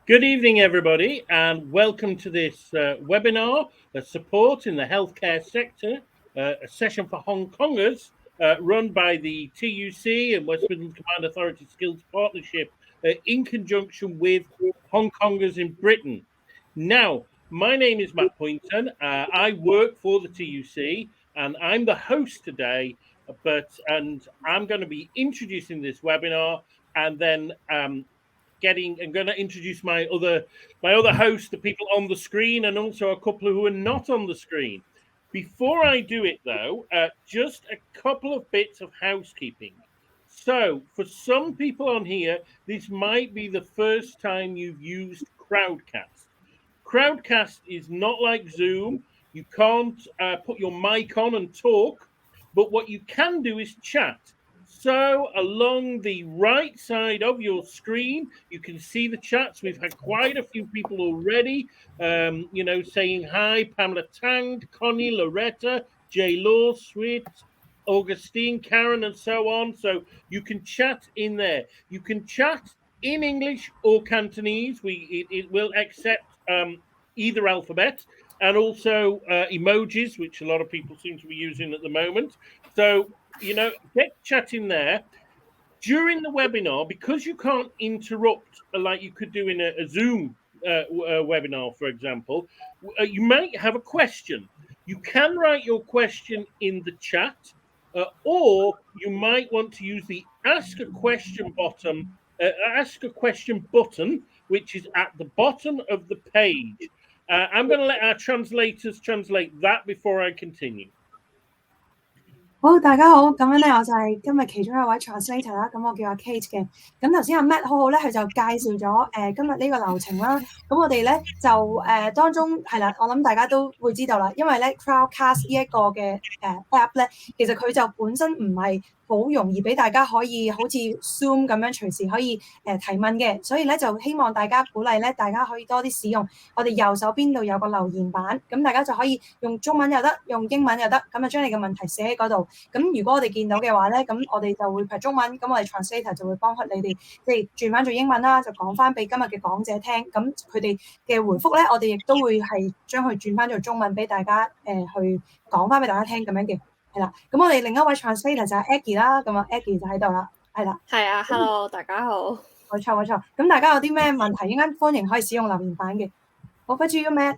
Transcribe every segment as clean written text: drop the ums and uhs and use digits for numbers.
Good evening, everybody, and welcome to this webinar, Support in the Healthcare Sector, a session for Hong Kongers run by the TUC and West Midlands Combined Authority Skills Partnership in conjunction with Hong Kongers in Britain. Now, my name is Matt Pointon. I work for the TUC and I'm the host today, and I'm going to be introducing this webinar and then I'm going to introduce my other hosts, the people on the screen, and also a couple who are not on the screen. Before I do it, though, just a couple of bits of housekeeping. So, for some people on here, this might be the first time you've used Crowdcast. Crowdcast is not like Zoom. You can't put your mic on and talk, but what you can do is chat. So along the right side of your screen, you can see the chats. We've had quite a few people already, saying hi. Pamela Tang, Connie, Loretta, Jay Law, Sweet, Augustine, Karen, and so on. So you can chat in there. You can chat in English or Cantonese. It will accept either alphabet and also emojis, which a lot of people seem to be using at the moment. So get chatting there. During the webinar, because you can't interrupt like you could do in a Zoom webinar, for example, you might have a question. You can write your question in the chat, or you might want to use the Ask a Question button, which is at the bottom of the page. I'm going to let our translators translate that before I continue. 好，大家好，咁樣咧，我就係今日其中一位 translator 啦，咁我叫阿 Kate 嘅。咁頭先阿 Matt 好好咧，佢就介紹咗今日呢個流程啦。咁我哋咧就當中係啦，我諗大家都會知道啦，因為咧 Crowdcast 呢一個嘅app 咧，其實佢就本身唔係好容易俾大家可以好似 Zoom 咁樣隨時可以提問嘅，所以咧就希望大家鼓勵咧，大家可以多啲使用我哋右手邊度有個留言板，咁大家就可以用中文又得，用英文又得，咁就將你嘅問題寫喺嗰度。咁如果我哋見到嘅話咧，咁我哋就會拍中文，咁我哋 translator 就會幫你哋即係轉翻做英文啦，就講翻俾今日嘅講者聽。咁佢哋嘅回覆咧，我哋亦都會係將佢轉翻做中文俾大家去講翻俾大家聽咁樣嘅，係啦。咁我哋另一位 translator 就係 Aggie 啦，咁啊 Aggie 就喺度啦，係啦。係啊 ，Hello， 大家好。冇錯冇錯。咁大家有啲咩問題，應該歡迎可以使用留言板嘅。Over to you, Matt.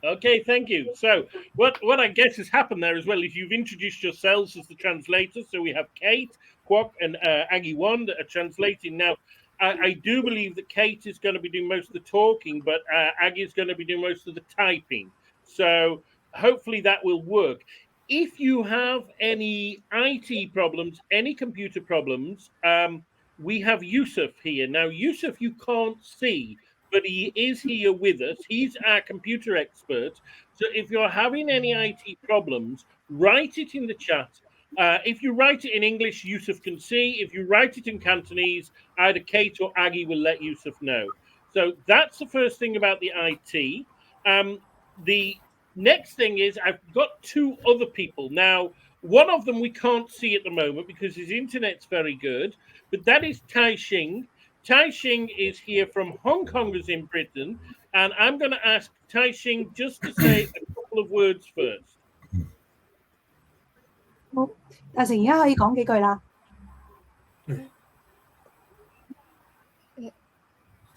Okay, thank you. So what I guess has happened there as well is you've introduced yourselves as the translators. So we have Kate, Kwok, and Aggie One that are translating. Now, I do believe that Kate is going to be doing most of the talking, but Aggie is going to be doing most of the typing. So hopefully that will work. If you have any IT problems, any computer problems, we have Yusuf here. Now, Yusuf, you can't see, but he is here with us. He's our computer expert. So if you're having any IT problems, write it in the chat. If you write it in English, Yusuf can see. If you write it in Cantonese, either Kate or Aggie will let Yusuf know. So that's the first thing about the IT. The next thing is I've got two other people. Now, one of them we can't see at the moment because his internet's very good, but that is Tai Xing. Tai Xing is here from Hong Kongers in Britain, and I'm going to ask Tai Xing just to say a couple of words first. 好，大成而家可以講幾句啦。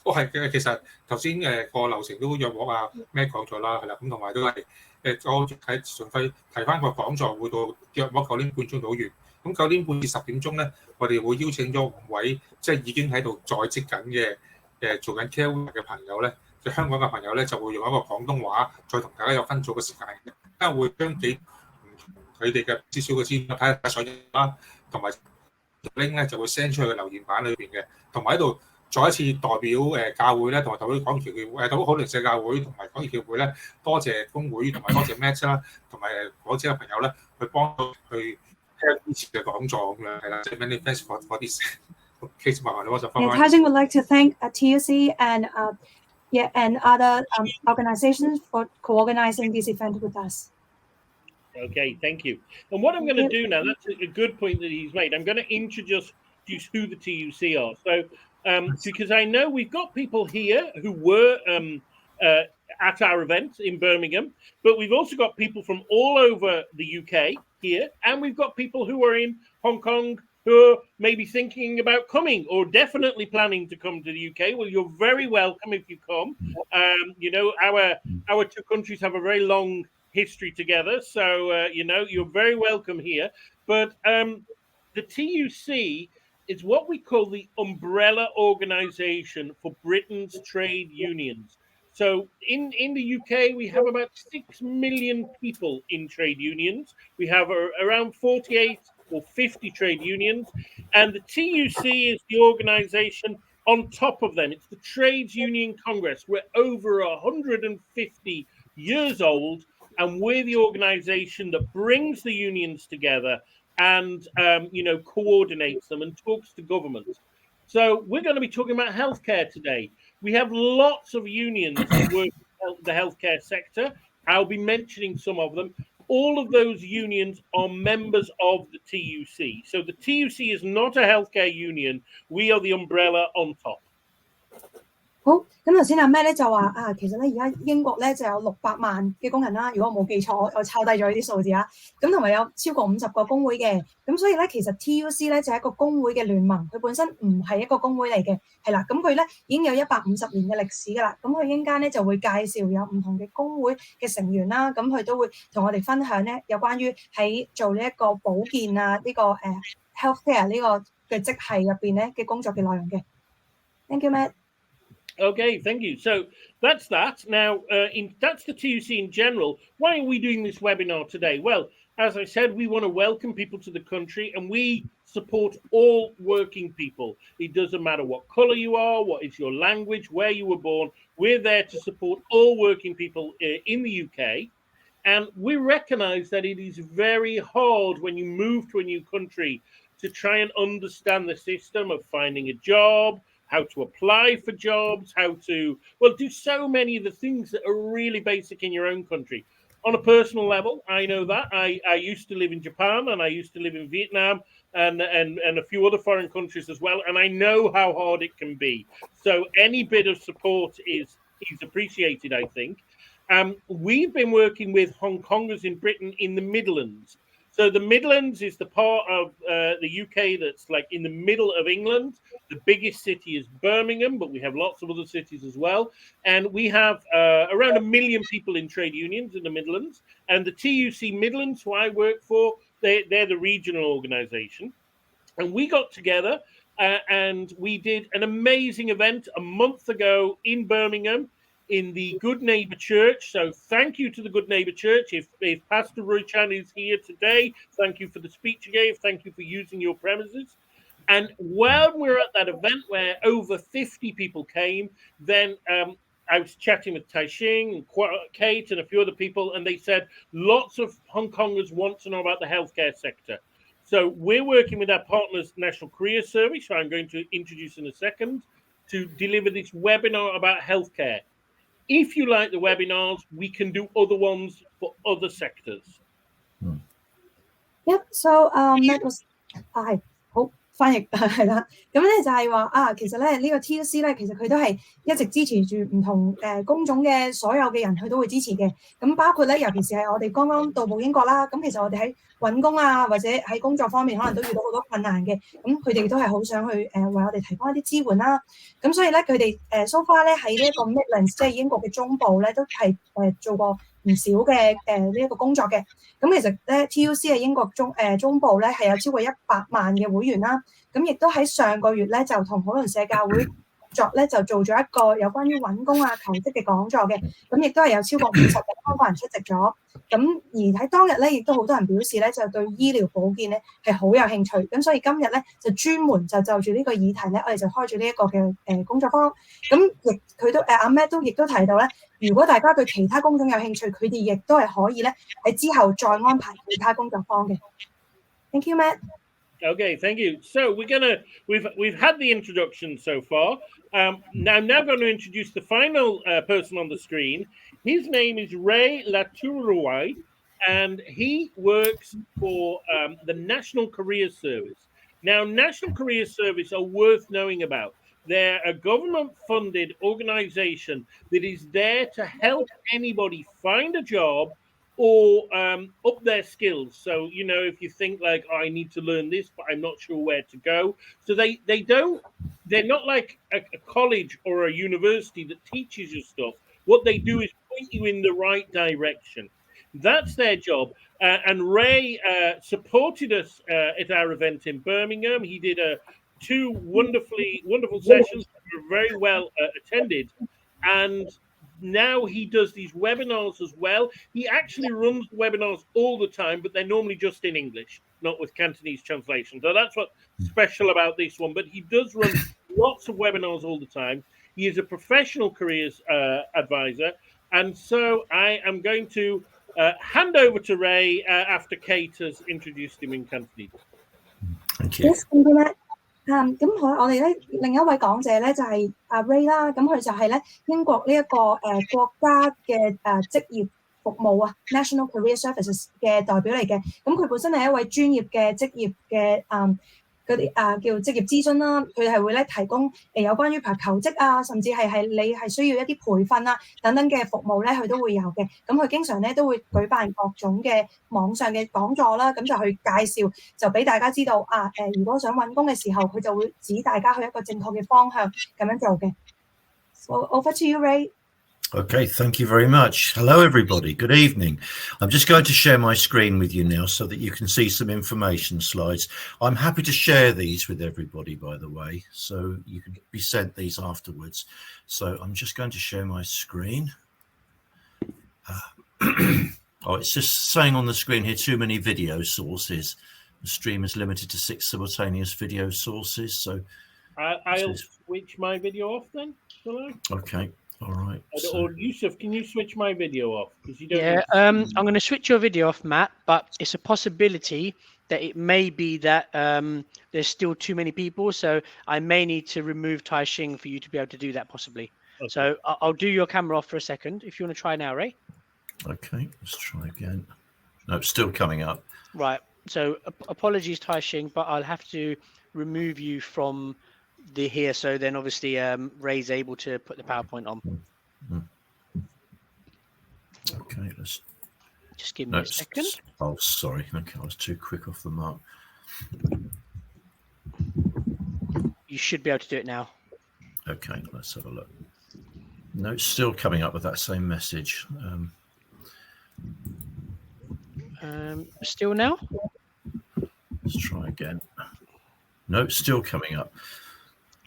係嘅，其實頭先個流程都約我啊咩講咗啦，係啦，咁同埋都係我喺順費提翻個講座會到約我9點半鐘到完。咁9點半至10點鐘咧，我哋會邀請咗5位即係已經喺度在職緊嘅做緊 KOL 嘅朋友咧，即係香港嘅朋友咧，就會用一個廣東話再同大家有分組嘅時間嘅，因為會將幾唔同佢哋嘅少少嘅資料睇下上啦，同埋 link 咧就會 send 出去嘅留言板裏邊嘅，同埋喺度再一次代表教會咧，同埋代表港協協會代表好鄰舍教會同埋港協協會咧，多謝工會同埋多謝 Matt 啦，同埋嗰啲嘅朋友咧，去幫到去。Many thanks for this case. Tajing would like to thank TUC and other organizations for co-organizing this event with us. Okay, thank you. And what I'm going to do now, that's a good point that he's made. I'm going to introduce who the TUC are. So because I know we've got people here who were at our event in Birmingham, but we've also got people from all over the UK here, and we've got people who are in Hong Kong who are maybe thinking about coming or definitely planning to come to the UK. Well, you're very welcome if you come. You know, our two countries have a very long history together, so you know, you're very welcome here. But the TUC is what we call the umbrella organization for Britain's trade unions. So in the UK, we have about 6 million people in trade unions. We have around 48 or 50 trade unions. And the TUC is the organization on top of them. It's the Trades Union Congress. We're over 150 years old, and we're the organization that brings the unions together and you know, coordinates them and talks to government. So we're going to be talking about healthcare today. We have lots of unions that work in the healthcare sector. I'll be mentioning some of them. All of those unions are members of the TUC. So the TUC is not a healthcare union. We are the umbrella on top. 好，咁頭先阿 Matt 咧就話啊，其實咧而家英國咧就有600萬嘅工人啦，如果我冇記錯，我抄低咗呢啲數字啊。咁同埋有超過50個工會嘅，咁所以咧其實 TUC 咧就係一個工會嘅聯盟，佢本身唔係一個工會嚟嘅，係啦。咁佢咧已經有150年嘅歷史㗎啦。咁佢陣間咧就會介紹有唔同嘅工會嘅成員啦，咁佢都會同我哋分享咧有關於喺做呢一個保健啊呢個healthcare 呢個嘅職系入邊咧嘅工作嘅內容嘅。Thank you, Matt. Okay, thank you. So that's that. Now, that's the TUC in general. Why are we doing this webinar today? Well, as I said, we want to welcome people to the country, and we support all working people. It doesn't matter what color you are, what is your language, where you were born. We're there to support all working people in the UK. And we recognize that it is very hard when you move to a new country to try and understand the system of finding a job, how to apply for jobs, how to, well, do so many of the things that are really basic in your own country. On a personal level, I know that. I used to live in Japan, and I used to live in Vietnam and a few other foreign countries as well, and I know how hard it can be. So any bit of support is appreciated, I think. We've been working with Hong Kongers in Britain in the Midlands. So the Midlands is the part of the UK that's like in the middle of England. The biggest city is Birmingham, but we have lots of other cities as well. And we have around 1 million people in trade unions in the Midlands. And the TUC Midlands, who I work for, they're the regional organization. And we got together and we did an amazing event a month ago in Birmingham, in the Good Neighbour Church. So thank you to the Good Neighbour Church. If Pastor Roy Chan is here today, thank you for the speech you gave. Thank you for using your premises. And when we were at that event where over 50 people came, then I was chatting with Tai Xing and Kate and a few other people, and they said lots of Hong Kongers want to know about the healthcare sector. So we're working with our partners, National Career Service, who I'm going to introduce in a second, to deliver this webinar about healthcare. If you like the webinars, we can do other ones for other sectors. Yep. So Matt was 係好翻譯係啦。咁咧就係話啊，其實咧呢個 TUC 咧，其實佢都係一直支持住唔同工種嘅所有嘅人，佢都會支持嘅。咁包括咧，尤其是係我哋剛剛到埗英國啦。咁其實我哋喺揾工啊，或者喺工作方面，可能都遇到好多困難嘅。咁佢哋都係好想去為我哋提供一啲支援啦。咁所以咧，佢哋so far 咧喺呢一個 Midlands， 即係英國嘅中部咧，都係做過唔少嘅呢一個工作嘅。咁其實咧 TUC 喺英國中部咧係有超過100萬嘅會員啦。咁亦都喺上個月咧就同普倫社教會咧就做咗一個有關於揾工啊求職嘅講座嘅。咁亦都係有超過50個香港人出席咗。咁而喺當日咧，亦都好多人表示咧就對醫療保健咧係好有興趣。咁所以今日咧就專門就住呢個議題咧，我哋就開住呢一個嘅工作坊。咁亦佢都阿 Matt 亦都提到咧，如果大家對其他工種有興趣，佢哋亦都係可以咧喺之後再安排其他工作坊嘅。Thank you, Matt. Okay, thank you. So we've had the introduction so far. Now I'm now going to introduce the final person on the screen. His name is Ray Le Tarouilly, and he works for the National Career Service. Now, National Career Service are worth knowing about They're a government-funded organisation that is there to help anybody find a job or up their skills. So, you know, if you think like, oh, I need to learn this, but I'm not sure where to go. So they're not like a college or a university that teaches you stuff. What they do is point you in the right direction. That's their job. And Ray supported us at our event in Birmingham. He did two wonderful sessions that were very well attended. And now he does these webinars as well. He actually runs the webinars all the time, but they're normally just in English, not with Cantonese translation. So that's what's special about this one. But he does run lots of webinars all the time. He is a professional careers advisor. And so I am going to hand over to Ray after Kate has introduced him in Cantonese. Thank you. Yes, thank you, Matt. 咁我哋咧另一位講者咧就係阿 Ray 啦，咁佢就係咧英國呢一個國家嘅職業服務啊 National Career Services 嘅代表嚟嘅，咁佢本身係一位專業嘅職業嘅嗰啲叫職業諮詢啦，佢係會咧提供有關於求職啊，甚至係你係需要一啲培訓啊等等嘅服務咧，佢都會有嘅。咁佢經常咧都會舉辦各種嘅網上嘅講座啦，咁就去介紹，就俾大家知道如果想揾工嘅時候，佢就會指大家去一個正確嘅方向咁樣做嘅。So over to you, Ray. Okay, thank you very much. Hello, everybody. Good evening. I'm just going to share my screen with you now so that you can see some information slides. I'm happy to share these with everybody, by the way, so you can be sent these afterwards. So I'm just going to share my screen. Oh, it's just saying on the screen here, too many video sources. The stream is limited to 6 simultaneous video sources. So I'll switch my video off then. Okay. All right. Or Yusuf, can you switch my video off? Because you don't. Yeah, I'm going to switch your video off, Matt. But it's a possibility that it may be that there's still too many people, so I may need to remove Tai Xing for you to be able to do that, possibly. Okay. So I'll do your camera off for a second. If you want to try now, Ray. Okay, let's try again. No, it's still coming up. Right. So apologies, Tai Xing, but I'll have to remove you from the here, so then obviously Ray's able to put the PowerPoint on. Okay, let's just give me a second. Oh, sorry. Okay, I was too quick off the mark. You should be able to do it now. Okay, let's have a look. No, it's still coming up with that same message. Still now? Let's try again. No, it's still coming up.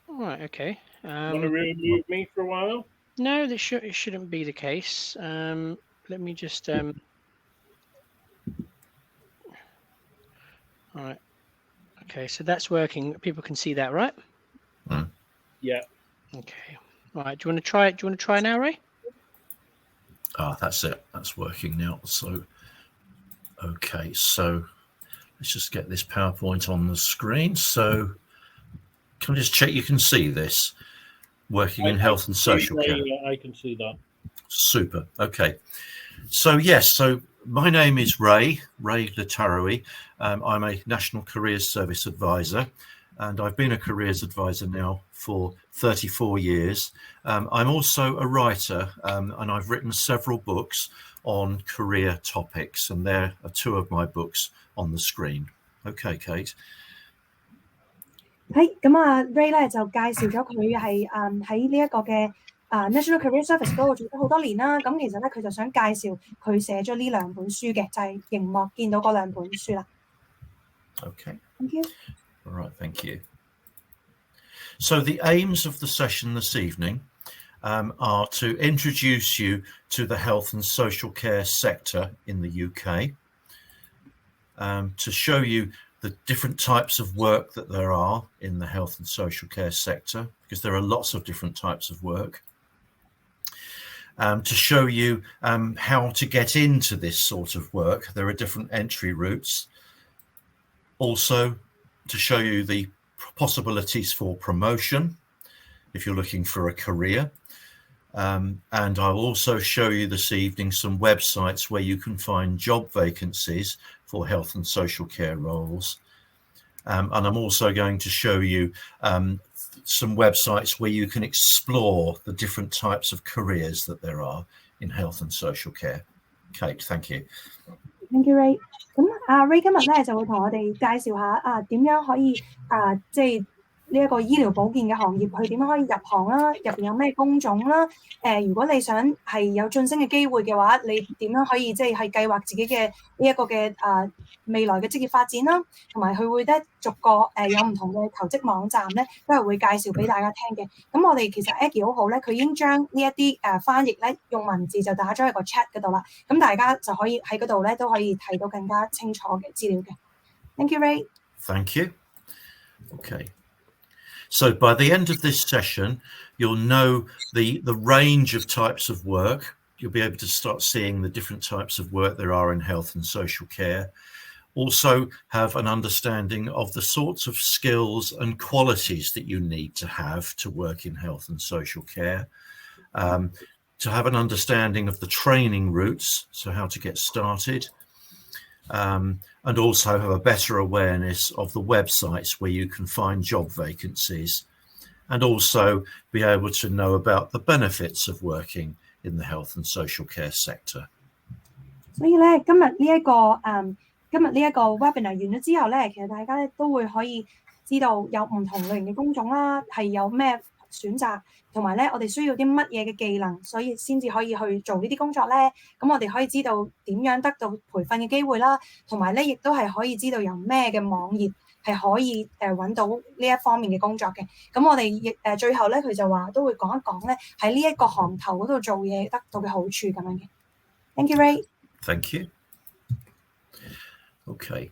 All right, okay. Want to remove me for a while? No, it shouldn't be the case. Let me just... All right. Okay, so that's working. People can see that, right? Yeah. Okay. All right. Do you want to try it? Do you want to try now, Ray? That's it. That's working now. So, okay. So let's just get this PowerPoint on the screen. So can I just check you can see this working in health and social care? I can see that. Super. Okay. So yes. So my name is Ray Le Tarouilly. I'm a National Careers Service Advisor, and I've been a careers advisor now for 34 years. I'm also a writer, and I've written several books on career topics, and there are 2 of my books on the screen. Okay, Kate. 係咁啊 ，Ray 咧就介紹咗佢係喺呢一個嘅National Career Service 嗰度做咗好多年啦。咁其實咧佢就想介紹佢寫咗呢2本書嘅，就係熒幕見到嗰2本書啦。Okay. Thank you. All right, thank you. So the aims of the session this evening are to introduce you to the health and social care sector in the UK, to show you the different types of work that there are in the health and social care sector, because there are lots of different types of work, to show you how to get into this sort of work. There are different entry routes. Also, to show you the possibilities for promotion if you're looking for a career. And I'll also show you this evening some websites where you can find job vacancies for health and social care roles. And I'm also going to show you some websites where you can explore the different types of careers that there are in health and social care. Kate, thank you. Thank you, Ray。咁Ray 今日咧就會同我哋介紹下點樣可以即係呢一個醫療保健嘅行業，佢點樣可以入行啦？入邊有咩工種啦？如果你想係有晉升嘅機會嘅話，你點樣可以即係計劃自己嘅呢一個嘅未來嘅職業發展啦？同埋佢會咧逐個有唔同嘅求職網站咧，都係會介紹俾大家聽嘅。咁我哋其實 Aggie 好好咧，佢已經將呢一啲翻譯咧用文字就打咗喺個 chat 嗰度啦。咁大家就可以喺嗰度咧都可以睇到更加清楚嘅資料嘅。Thank you, Ray. Thank you. Okay. So by the end of this session, you'll know the range of types of work. You'll be able to start seeing the different types of work there are in health and social care. Also have an understanding of the sorts of skills and qualities that you need to have to work in health and social care. To have an understanding of the training routes, so how to get started. And also have a better awareness of the websites where you can find job vacancies, and also be able to know about the benefits of working in the health and social care sector. 所以咧，今日呢一個 webinar 完咗之後咧，其實大家咧都會可以知道有唔同類型嘅工種啦，係有咩選擇，同埋咧我哋需要啲乜嘢嘅技能，所以先至可以去做呢啲工作咧。咁我哋可以知道點樣得到培訓嘅機會啦，同埋咧亦都係可以知道有咩嘅網頁係可以揾到呢一方面嘅工作嘅。咁我哋亦最後咧佢就話都會講一講咧喺呢一個行頭嗰度做嘢得到嘅好處咁樣嘅。Thank you, Ray. Thank you. Okay.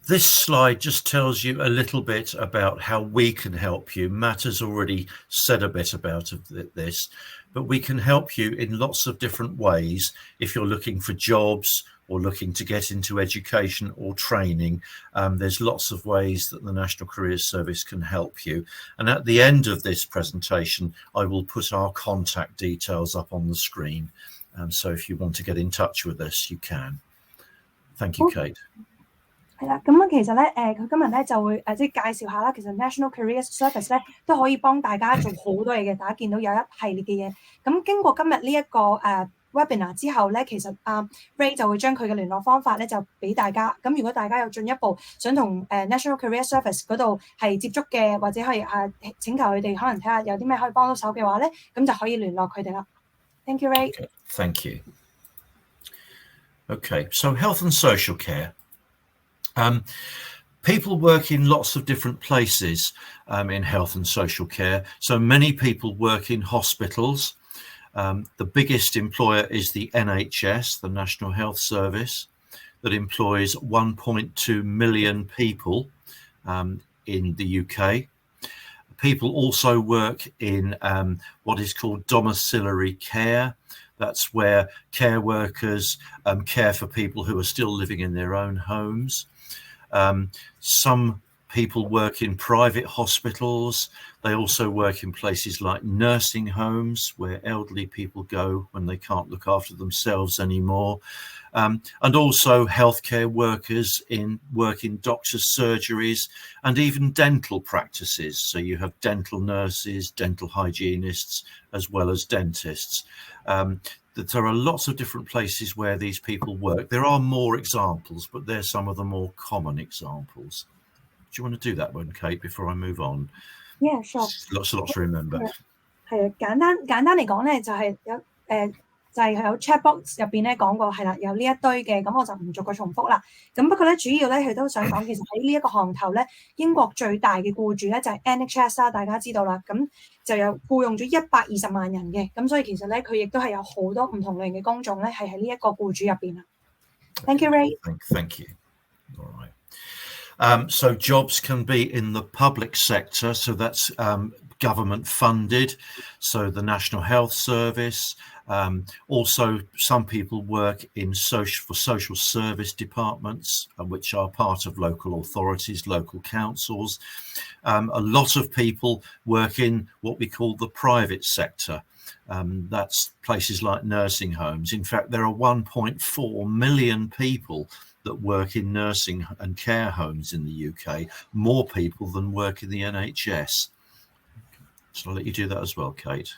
This slide just tells you a little bit about how we can help you. Matt has already said a bit about this, but we can help you in lots of different ways if you're looking for jobs or looking to get into education or training. There's lots of ways that the National Careers Service can help you. And at the end of this presentation, I will put our contact details up on the screen. So if you want to get in touch with us, you can. Thank you, Kate. 係啦，咁其實咧，佢今日咧就會即係介紹下啦。其實 National Careers Service 咧都可以幫大家做好多嘢嘅。大家見到有一系列嘅嘢。咁經過今日呢一個webinar 之後咧，其實Ray 就會將佢嘅聯絡方法咧就俾大家。咁如果大家有進一步想同National Careers Service 嗰度係接觸嘅，或者係請求佢哋可能睇下有啲咩可以幫到手嘅話咧，咁就可以聯絡佢哋啦。Thank you, Ray. Okay, thank you. Okay, so health and social care. People work in lots of different places in health and social care. So many people work in hospitals. The biggest employer is the NHS, the National Health Service, that employs 1.2 million people in the UK. People also work in what is called domiciliary care. That's where care workers care for people who are still living in their own homes. Some people work in private hospitals. They also work in places like nursing homes, where elderly people go when they can't look after themselves anymore. And also healthcare workers work in doctors' surgeries and even dental practices. So you have dental nurses, dental hygienists, as well as dentists. There are lots of different places where these people work. There are more examples, but they're some of the more common examples. Do you want to do that one, Kate, before I move on? Yeah, sure. Lots to remember. 係啊，簡單嚟講咧，就係有 chat box 入邊咧講過係啦，有呢一堆嘅，咁我就唔逐個重複啦。咁不過咧，主要咧佢都想講，其實喺呢一個行頭咧，英國最大嘅僱主咧就係 NHS 啦，大家知道啦。咁就有僱用咗120萬人嘅，咁所以其實咧佢亦都係有好多唔同類型嘅工種咧，係喺呢一個僱主入邊啦。Thank you, Ray. Thank you. All right. So jobs can be in the public sector, so that's government funded, so the National Health Service. Also, some people work in social service departments, which are part of local authorities, local councils. A lot of people work in what we call the private sector. That's places like nursing homes. In fact, there are 1.4 million people that work in nursing and care homes in the UK, more people than work in the NHS. So I'll let you do that as well, Kate.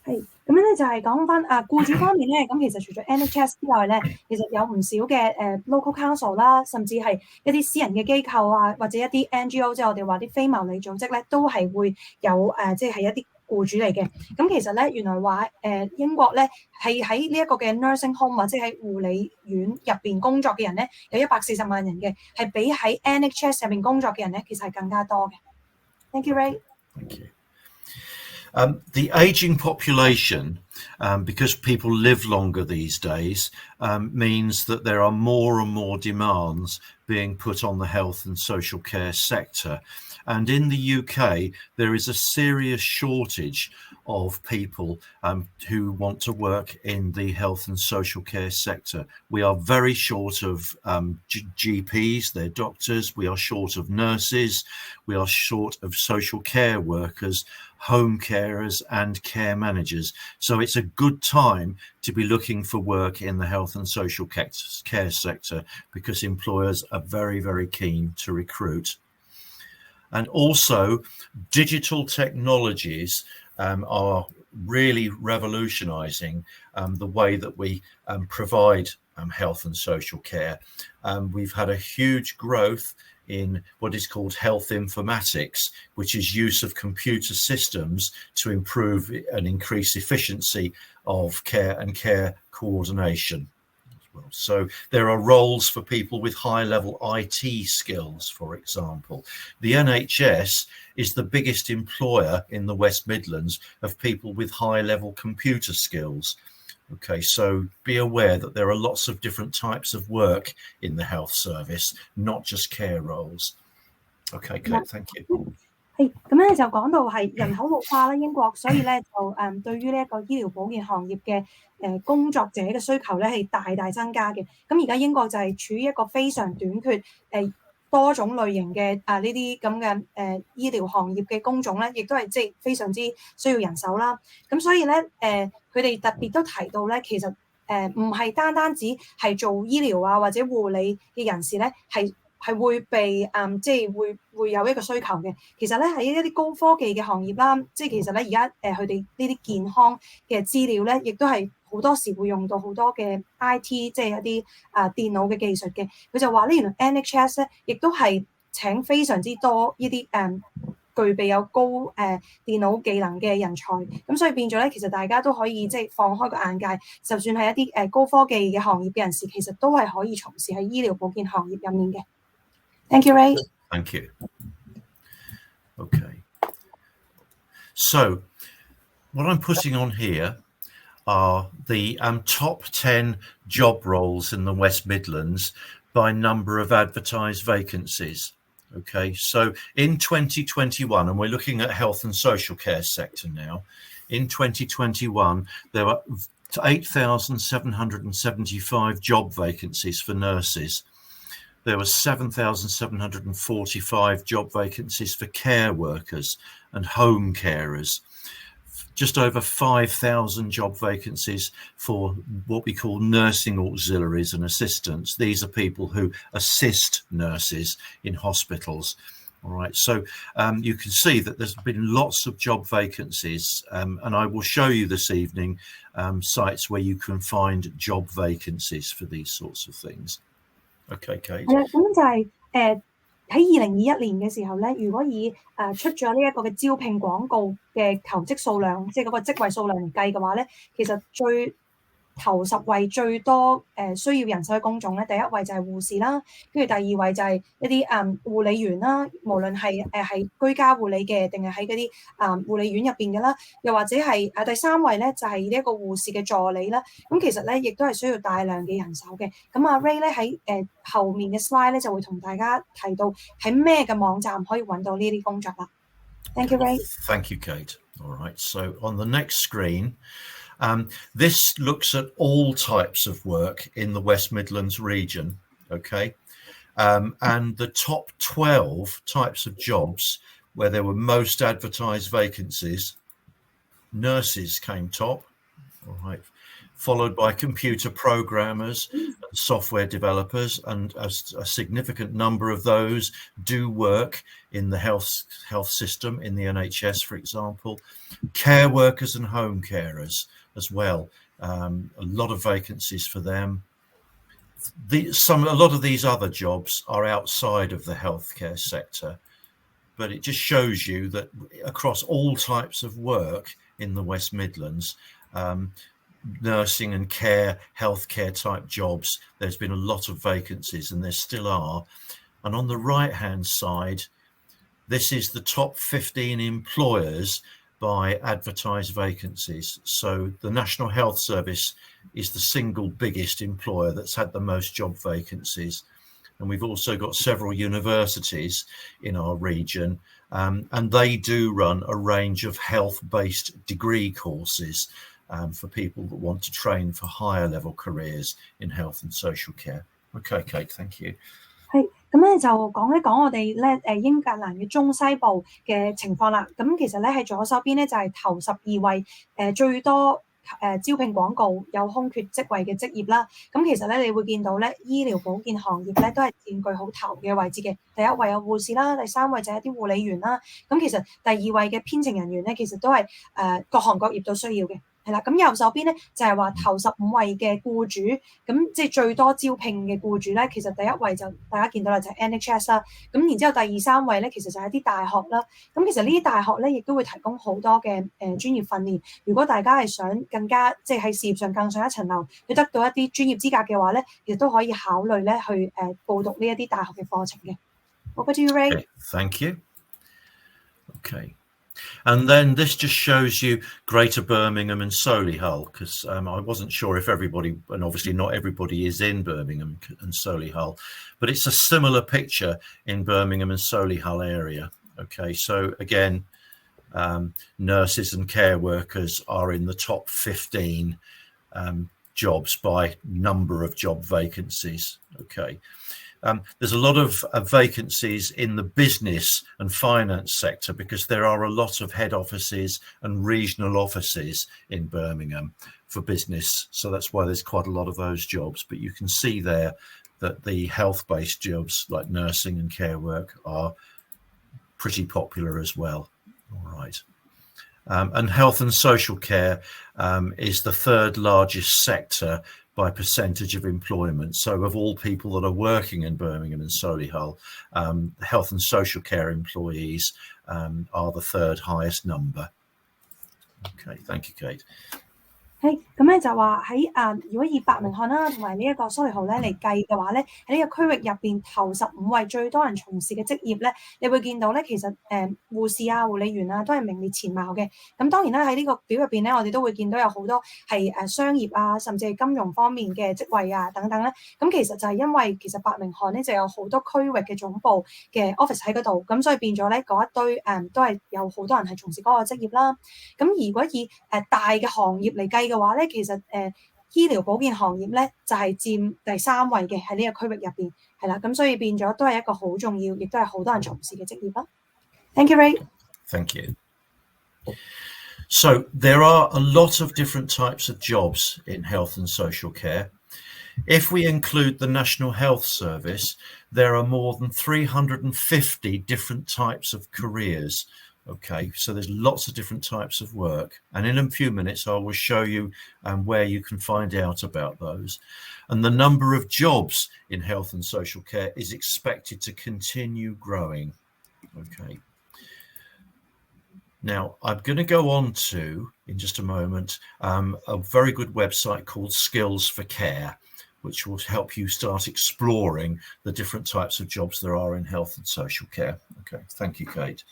係咁樣咧，就係講翻僱主方面咧，咁其實除咗 NHS 之外咧，其實有唔少嘅local council 啦，甚至係一啲私人嘅機構啊，或者一啲 NGO， 即係我哋話啲非牟利組織咧，都係會有即係一啲僱主嚟嘅。咁其實咧，原來話英國咧係喺呢一個嘅 nursing home 或者喺護理院入邊工作嘅人咧，有140萬人嘅，係比喺 NHS 入邊工作嘅人咧，其實係更加多嘅。Thank you, Ray. Thank you. The aging population, because people live longer these days, means that there are more and more demands being put on the health and social care sector. And in the UK, there is a serious shortage of people who want to work in the health and social care sector. We are very short of GPs, they're doctors, we are short of nurses, we are short of social care workers, home carers and care managers. So it's a good time to be looking for work in the health and social care sector because employers are very, very keen to recruit. And also digital technologies are really revolutionizing the way that we provide health and social care. We've had a huge growth in what is called health informatics, which is use of computer systems to improve and increase efficiency of care and care coordination. So there are roles for people with high-level IT skills, for example. The NHS is the biggest employer in the West Midlands of people with high-level computer skills. Okay, so be aware that there are lots of different types of work in the health service, not just care roles. Okay, Kate, thank you. 係咁咧就講到係人口老化啦，英國，所以咧就對於呢一個醫療保健行業嘅工作者嘅需求咧係大大增加嘅。咁而家英國就係處於一個非常短缺多種類型嘅呢啲咁嘅醫療行業嘅工種咧，亦都係即係非常之需要人手啦。咁所以咧佢哋特別都提到咧，其實唔係單止係做醫療啊或者護理嘅人士咧係會被即係會有一個需求嘅。其實咧喺一啲高科技嘅行業啦，即係其實咧而家佢哋呢啲健康嘅資料咧，亦都係好多時會用到好多嘅 IT， 即係一啲電腦嘅技術嘅。佢就話呢，原來 NHS 咧亦都係請非常之多呢啲具備有高電腦技能嘅人才。咁所以變咗咧，其實大家都可以即係放開個眼界，就算係一啲高科技嘅行業嘅人士，其實都係可以從事喺醫療保健行業入面嘅。Thank you, Ray. Thank you. Okay. So what I'm putting on here are the top 10 job roles in the West Midlands by number of advertised vacancies. Okay, so in 2021, and we're looking at health and social care sector now, in 2021, there were 8,775 job vacancies for nurses. There were 7,745 job vacancies for care workers and home carers. Just over 5,000 job vacancies for what we call nursing auxiliaries and assistants. These are people who assist nurses in hospitals. All right, so you can see that there's been lots of job vacancies, and I will show you this evening sites where you can find job vacancies for these sorts of things. Okay, Kate. 係啦，咁就係喺2021年嘅時候咧，如果以出咗呢一個嘅招聘廣告嘅求職數量，即係嗰個職位數量嚟計嘅話咧，其實頭10位最多需要人手嘅工種咧，第一位就係護士啦，跟住第二位就係一啲護理員啦，無論係居家護理嘅，定係喺嗰啲護理院入邊嘅啦，又或者係第3位咧就係呢一個護士嘅助理啦。咁其實咧亦都係需要大量嘅人手嘅。咁Ray 咧喺後面嘅 slide 咧就會同大家提到喺咩嘅網站可以揾到呢啲工作啦。Thank you, Ray. Thank you, Kate. All right, so on the next screen, this looks at all types of work in the West Midlands region, okay? And the top 12 types of jobs where there were most advertised vacancies, nurses came top, all right, followed by computer programmers and software developers, and a significant number of those do work in the health system, in the NHS, for example. Care workers and home carers as well. A lot of vacancies for them. A lot of these other jobs are outside of the healthcare sector, but it just shows you that across all types of work in the West Midlands, nursing and care, healthcare type jobs, there's been a lot of vacancies, and there still are. And on the right hand side, this is the top 15 employers by advertised vacancies. So the National Health Service is the single biggest employer that's had the most job vacancies. And we've also got several universities in our region, and they do run a range of health-based degree courses for people that want to train for higher level careers in health and social care. Okay, Kate, thank you. 係咁咧，就講一講我哋咧英格蘭嘅中西部嘅情況啦。咁其實咧喺左手邊咧就係頭12位最多招聘廣告有空缺職位嘅職業啦。咁其實咧你會見到咧醫療保健行業咧都係佔據好頭嘅位置嘅。第一位有護士啦，第三位就係一啲護理員啦。咁其實第二位嘅編程人員咧，其實都係各行各業都需要嘅。係啦，咁右手邊咧就係話頭15位嘅僱主，咁即係最多招聘嘅僱主咧，其實第一位就大家見到啦，就係 NHS 啦。咁然之後第2、3位咧，其實就係一啲大學啦。咁其實呢啲大學咧，亦都會提供好多嘅專業訓練。如果大家係想更加即係喺事業上更上一層樓，要得到一啲專業資格嘅話咧，其實都可以考慮咧去報讀呢一啲大學嘅課程嘅。Over to you, Ray. Okay, thank you. Okay. And then this just shows you Greater Birmingham and Solihull, because I wasn't sure if everybody, and obviously not everybody is in Birmingham and Solihull, but it's a similar picture in Birmingham and Solihull area. Okay, so again, nurses and care workers are in the top 15 jobs by number of job vacancies. Okay. There's a lot of vacancies in the business and finance sector because there are a lot of head offices and regional offices in Birmingham for business. So that's why there's quite a lot of those jobs. But you can see there that the health-based jobs like nursing and care work are pretty popular as well. All right. And health and social care is the third largest sector by percentage of employment. So of all people that are working in Birmingham and Solihull, health and social care employees are the third highest number. Okay, thank you, Kate. 係咁咧就話喺如果以伯明翰啦同埋呢一個蘇黎豪咧嚟計嘅話咧，喺呢個區域入邊頭15位最多人從事嘅職業咧，你會見到咧其實護士啊、護理員啊都係名列前茅嘅。咁當然啦喺呢個表入邊咧，我哋都會見到有好多係商業啊，甚至係金融方面嘅職位啊等等咧。咁其實就係因為其實伯明翰咧就有好多區域嘅總部嘅 office 喺嗰度，咁所以變咗咧嗰一堆都係有好多人係從事嗰個職業啦。咁如果以大嘅行業嚟計嘅話咧，其實醫療保健行業咧就係佔第3位嘅喺呢個區域入邊，係啦，咁所以變咗都係一個好重要，亦都係好多人從事嘅職業啦。Thank you, Ray. Thank you. So there are a lot of different types of jobs in health and social care. If we include the National Health Service, there are more than 350 different types of careers. Okay, so there's lots of different types of work, and in a few minutes I will show you where you can find out about those. And the number of jobs in health and social care is expected to continue growing. Okay. Now I'm going to go on to, in just a moment, a very good website called Skills for Care, which will help you start exploring the different types of jobs there are in health and social care. Okay, thank you, Kate.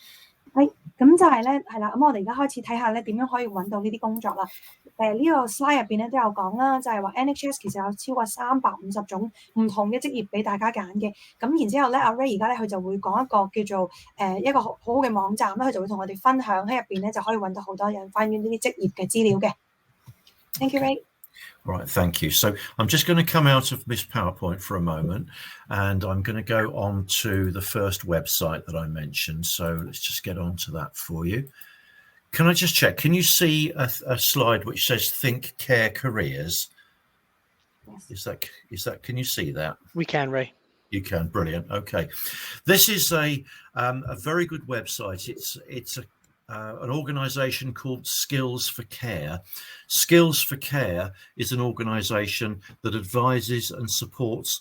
係，咁就係咧，係啦，咁我哋而家開始睇下咧點樣可以揾到呢啲工作啦。呢個 slide 入邊咧都有講啦，就係話 NHS 其實有超過350種唔同嘅職業俾大家揀嘅。咁然之後咧，阿 Ray 而家咧佢就會講一個叫做一個好好嘅網站啦，佢就會同我哋分享喺入邊咧就可以揾到好多人關於呢啲職業嘅資料嘅。Thank you, Ray. Right, thank you. So I'm just going to come out of this PowerPoint for a moment, and I'm going to go on to the first website that I mentioned. So let's just get on to that for you. Can I just check? Can you see a slide which says "Think Care Careers"? Yes. Is that? Can you see that? We can, Ray. You can. Brilliant. Okay, this is a very good website. It's an organisation called Skills for Care. Skills for Care is an organisation that advises and supports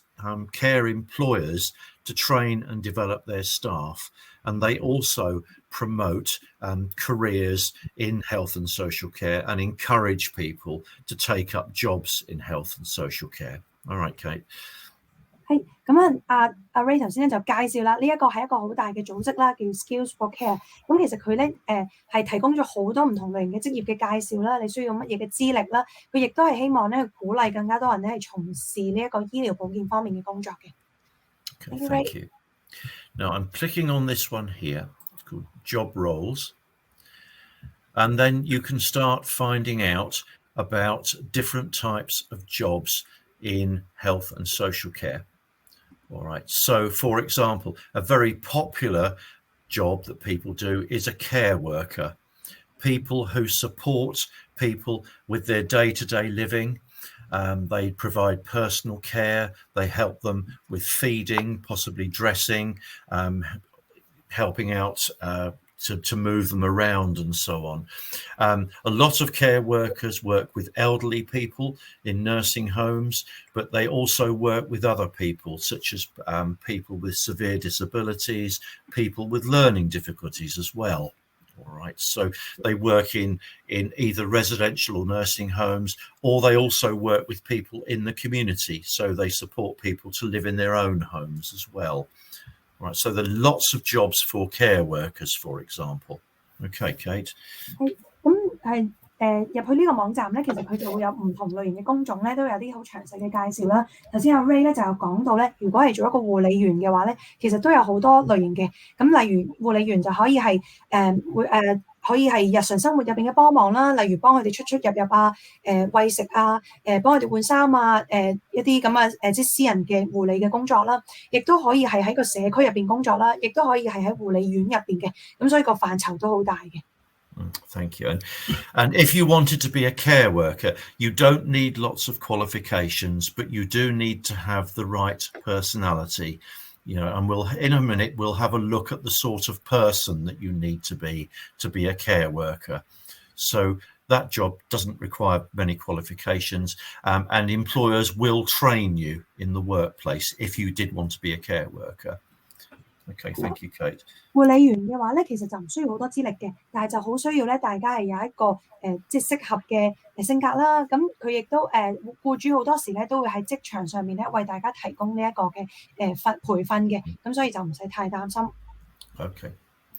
care employers to train and develop their staff, and they also promote careers in health and social care and encourage people to take up jobs in health and social care. All right, Kate. 係咁啊！阿 Ray 頭先咧就介紹啦，呢一個係一個好大嘅組織啦，叫 Skills for Care。咁其實佢咧係提供咗好多唔同類型嘅職業嘅介紹啦，你需要乜嘢嘅資歷啦，佢亦都係希望咧鼓勵更加多人咧係從事呢一個醫療保健方面嘅工作嘅。Okay, thank you. Now I'm clicking on this one here. It's called Job Roles. And then you can start finding out about different types of jobs in health and social care. All right. So, for example, a very popular job that people do is a care worker. People who support people with their day-to-day living. They provide personal care. They help them with feeding, possibly dressing, helping out to move them around and so on. A lot of care workers work with elderly people in nursing homes, but they also work with other people, such as people with severe disabilities, people with learning difficulties as well. All right, so they work in either residential or nursing homes, or they also work with people in the community, so they support people to live in their own homes as well. Right, so there are lots of jobs for care workers, for example. Okay, Kate. 咁入去呢個網站咧，其實佢就會有唔同類型嘅工種咧，都有啲好詳細嘅介紹啦。頭先阿 Ray 咧就有講到咧，如果係做一個護理員嘅話咧，其實都有好多類型嘅。咁例如護理員就可以係可以係日常生活入邊嘅幫忙啦，例如幫佢哋出入啊，餵食啊，幫佢哋換衫啊，一啲咁啊即係私人嘅護理嘅工作啦，亦都可以係喺個社區入邊工作啦，亦都可以係喺護理院入邊嘅，咁所以個範疇都好大嘅。Thank you. And if you wanted to be a care worker, you don't need lots of qualifications, but you do need to have the right personality. You know, and in a minute we'll have a look at the sort of person that you need to be a care worker. So that job doesn't require many qualifications, and employers will train you in the workplace if you did want to be a care worker. Okay, thank you, Kate. 護理員嘅話咧，其實就唔需要好多資歷嘅，但係就好需要咧，大家係有一個即係適合嘅性格啦。咁佢亦都僱主好多時咧都會喺職場上面咧為大家提供呢一個嘅培訓嘅，咁所以就唔使太擔心。Okay,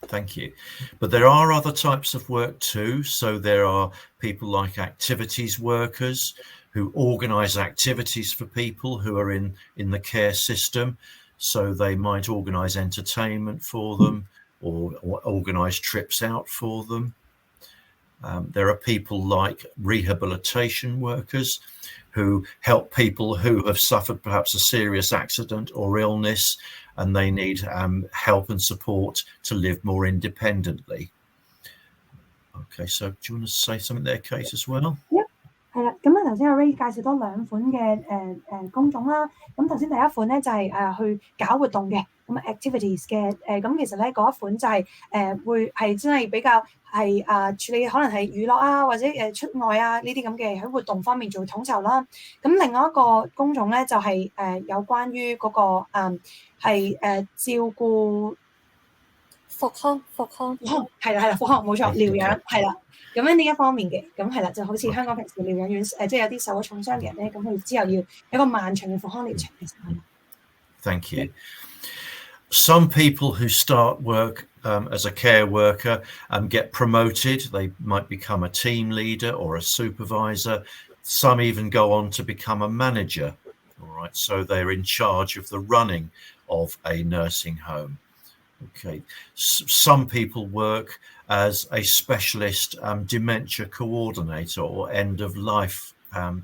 thank you. But there are other types of work too. So there are people like activities workers who organise activities for people who are in the care system. So they might organise entertainment for them or organise trips out for them. There are people like rehabilitation workers who help people who have suffered perhaps a serious accident or illness, and they need help and support to live more independently. Okay, so do you want to say something there, Kate, as well? Yep. 係啦，咁啊頭先阿 Ray 介紹多兩款嘅工種啦。咁頭先第一款咧就係去搞活動嘅，咁 activities 嘅咁其實咧嗰一款就係會係真係比較係處理可能係娛樂啊或者出外啊呢啲咁嘅喺活動方面做統籌啦。咁另外一個工種咧就係有關於嗰個係照顧復康係啦復康冇錯療養係啦。咁樣呢一方面嘅，咁係啦，就好似香港平時療養院即係有啲受咗重傷嘅人咧，咁佢之後要有一個漫長嘅復康療程嘅時候。Thank you. Some people who start work as a care worker get promoted. They might become a team leader or a supervisor. Some even go on to become a manager. All right, so they're in charge of the running of a nursing home. Okay, some people work as a specialist dementia coordinator or end-of-life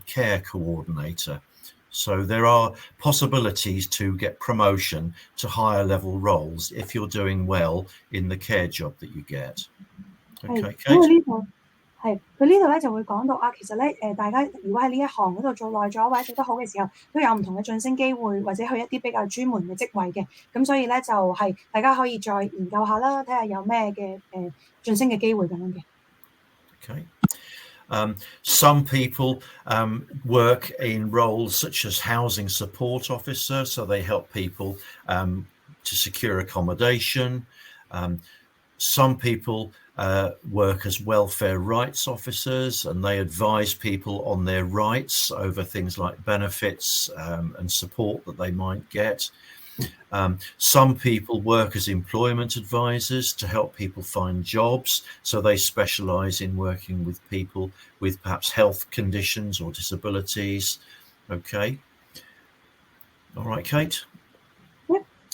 care coordinator. So there are possibilities to get promotion to higher level roles if you're doing well in the care job that you get. Okay, 咁佢 Kate. 呢度係佢呢度咧就會講到啊，其實咧大家如果喺呢一行嗰度做耐咗或者做得好嘅時候，都有唔同嘅晉升機會，或者去一啲比較專門嘅職位嘅。咁所以咧就係大家可以再研究下啦，睇下有咩嘅晉升嘅機會咁樣嘅。Okay. Some people work in roles such as housing support officer, so they help people to secure accommodation. Some people work as welfare rights officers, and they advise people on their rights over things like benefits and support that they might get. Some people work as employment advisors to help people find jobs, so they specialize in working with people with perhaps health conditions or disabilities. Okay. All right, Kate.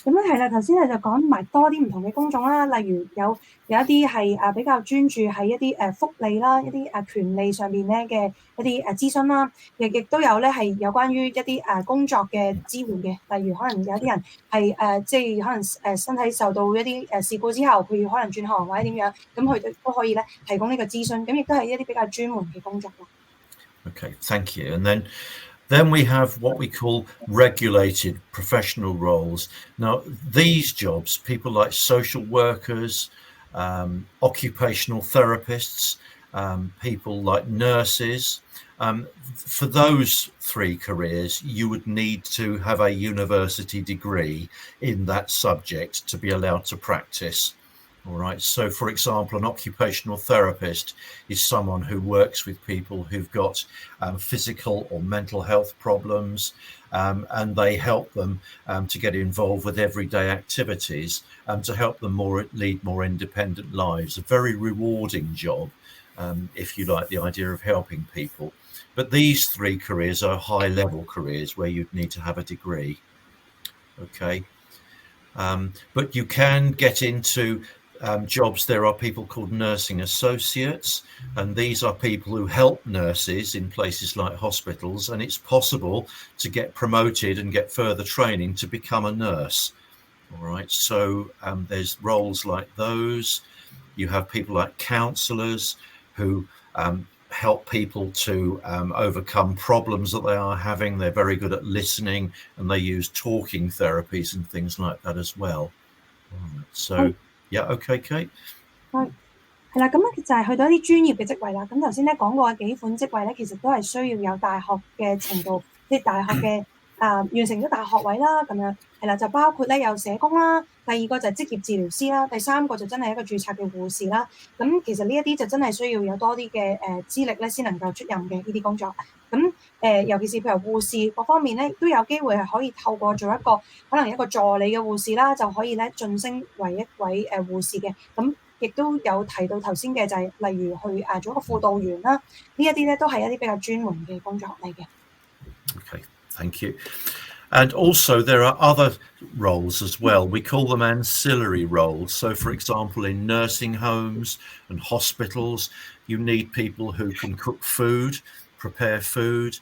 咁咧係啦，頭先咧就講埋多啲唔同嘅工種啦，例如有一啲係比較專注喺一啲福利啦、一啲權利上面咧嘅一啲諮詢啦，亦都有咧係有關於一啲工作嘅支援嘅，例如可能有啲人係即係可能身體受到一啲事故之後，佢要可能轉行或者點樣，咁佢哋都可以咧提供呢個諮詢，咁亦都係一啲比較專門嘅工作咯。Okay, thank you. And then we have what we call regulated professional roles. Now, these jobs, people like social workers, occupational therapists, people like nurses, for those three careers, you would need to have a university degree in that subject to be allowed to practice. All right. So, for example, an occupational therapist is someone who works with people who've got physical or mental health problems, and they help them to get involved with everyday activities and to help them lead more independent lives. A very rewarding job, if you like the idea of helping people. But these three careers are high-level careers where you'd need to have a degree. Okay. But you can get into jobs. There are people called nursing associates, and these are people who help nurses in places like hospitals, and it's possible to get promoted and get further training to become a nurse. All right, so there's roles like those. You have people like counsellors who help people to overcome problems that they are having. They're very good at listening, and they use talking therapies and things like that as well. All right, so yeah, okay, Kate. 係啦，咁咧就係去到一啲專業嘅職位啦。咁頭先咧講過嘅幾款職位咧，其實都係需要有大學嘅程度，即係大學嘅完成咗大學位啦，咁樣係啦，就包括咧有社工啦，第二個就係職業治療師啦，第三個就真係一個註冊嘅護士啦。咁其實呢一啲就真係需要有多啲嘅資歷咧，先能夠出任嘅呢啲工作。咁尤其是譬如護士各方面咧，都有機會係可以透過做一個可能一個助理嘅護士啦，就可以咧晉升為一位護士嘅。咁亦都有提到頭先嘅就係例如去做一個輔導員啦，呢一啲咧都係一啲比較專門嘅工作嚟嘅。Okay, thank you. And also there are other roles as well. We call them ancillary roles. So, for example, in nursing homes and hospitals, you need people who can cook food, prepare food.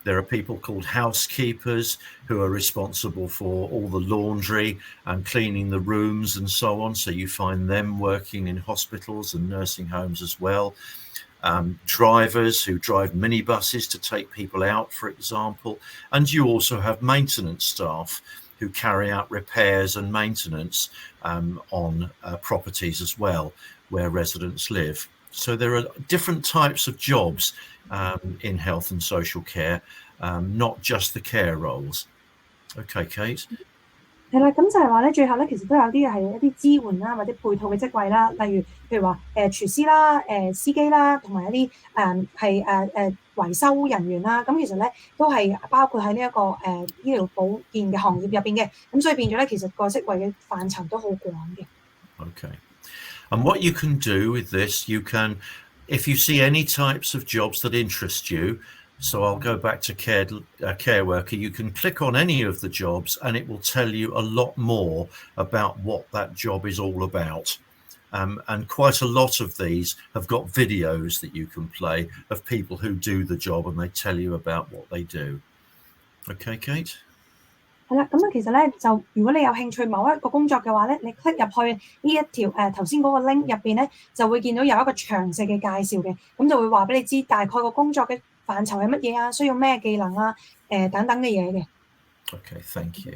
There are people called housekeepers who are responsible for all the laundry and cleaning the rooms and so on. So you find them working in hospitals and nursing homes as well. Drivers who drive minibuses to take people out, for example. And you also have maintenance staff who carry out repairs and maintenance on properties as well, where residents live. So there are different types of jobs in health and social care, not just the care roles. Okay, Kate. 係啦，咁就係話咧，最後咧其實都有啲係一啲支援啦，或者配套嘅職位啦，例如譬如話廚師啦、司機啦，同埋一啲係維修人員啦，咁其實咧都係包括喺呢一個醫療保健嘅行業入邊嘅，咁所以變咗咧其實個職位嘅範疇都好廣嘅。Okay. And what you can do with this, you can, if you see any types of jobs that interest you, so I'll go back to care worker, you can click on any of the jobs and it will tell you a lot more about what that job is all about. And quite a lot of these have got videos that you can play of people who do the job and they tell you about what they do. Okay, Kate? 係啦，咁啊，其實咧就如果你有興趣某一個工作嘅話咧，你 click 入去呢一條頭先嗰個 link 入邊咧，就會見到有一個詳細嘅介紹嘅，咁就會話俾你知大概個工作嘅範疇係乜嘢啊，需要咩技能啊，等等嘅嘢嘅。Okay, thank you.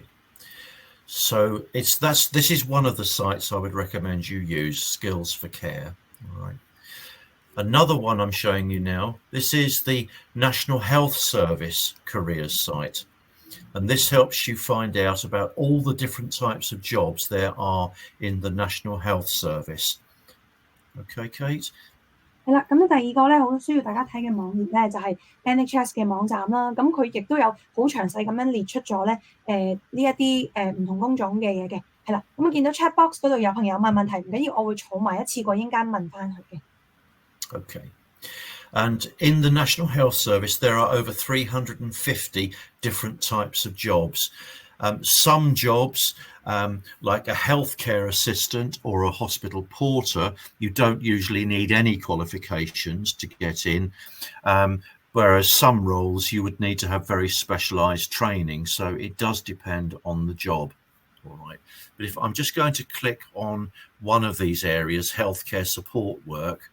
So this is one of the sites I would recommend you use, Skills for Care. All right. Another one I'm showing you now, this is the National Health Service careers site. And this helps you find out about all the different types of jobs there are in the National Health Service. Okay, Kate? 係啦，咁咧第二個咧好需要大家睇嘅網頁咧就係 NHS 嘅網站啦。咁佢亦都有好詳細咁樣列出咗咧呢一啲唔同工種嘅嘢嘅。係啦，咁我見到 chat box 嗰度有朋友問問題，唔緊要，我會儲埋一次過應間問翻佢嘅。Okay. And in the National Health Service, there are over 350 different types of jobs. Some jobs, like a healthcare assistant or a hospital porter, you don't usually need any qualifications to get in, whereas some roles you would need to have very specialised training. So it does depend on the job. All right. But if I'm just going to click on one of these areas, healthcare support work.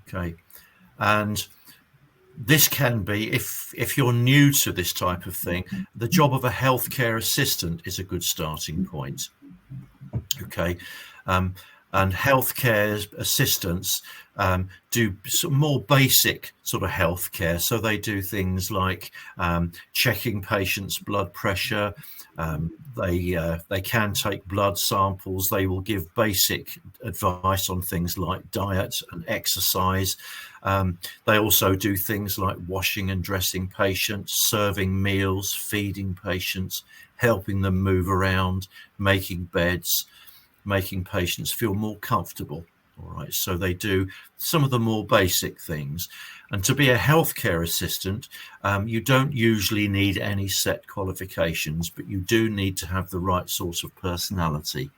Okay, and this can be, if you're new to this type of thing, the job of a healthcare assistant is a good starting point. Okay, and healthcare assistants do some more basic sort of healthcare. So they do things like checking patients' blood pressure. They can take blood samples. They will give basic advice on things like diet and exercise. They also do things like washing and dressing patients, serving meals, feeding patients, helping them move around, making beds, making patients feel more comfortable. All right, so they do some of the more basic things. And to be a healthcare assistant, you don't usually need any set qualifications, but you do need to have the right sort of personality.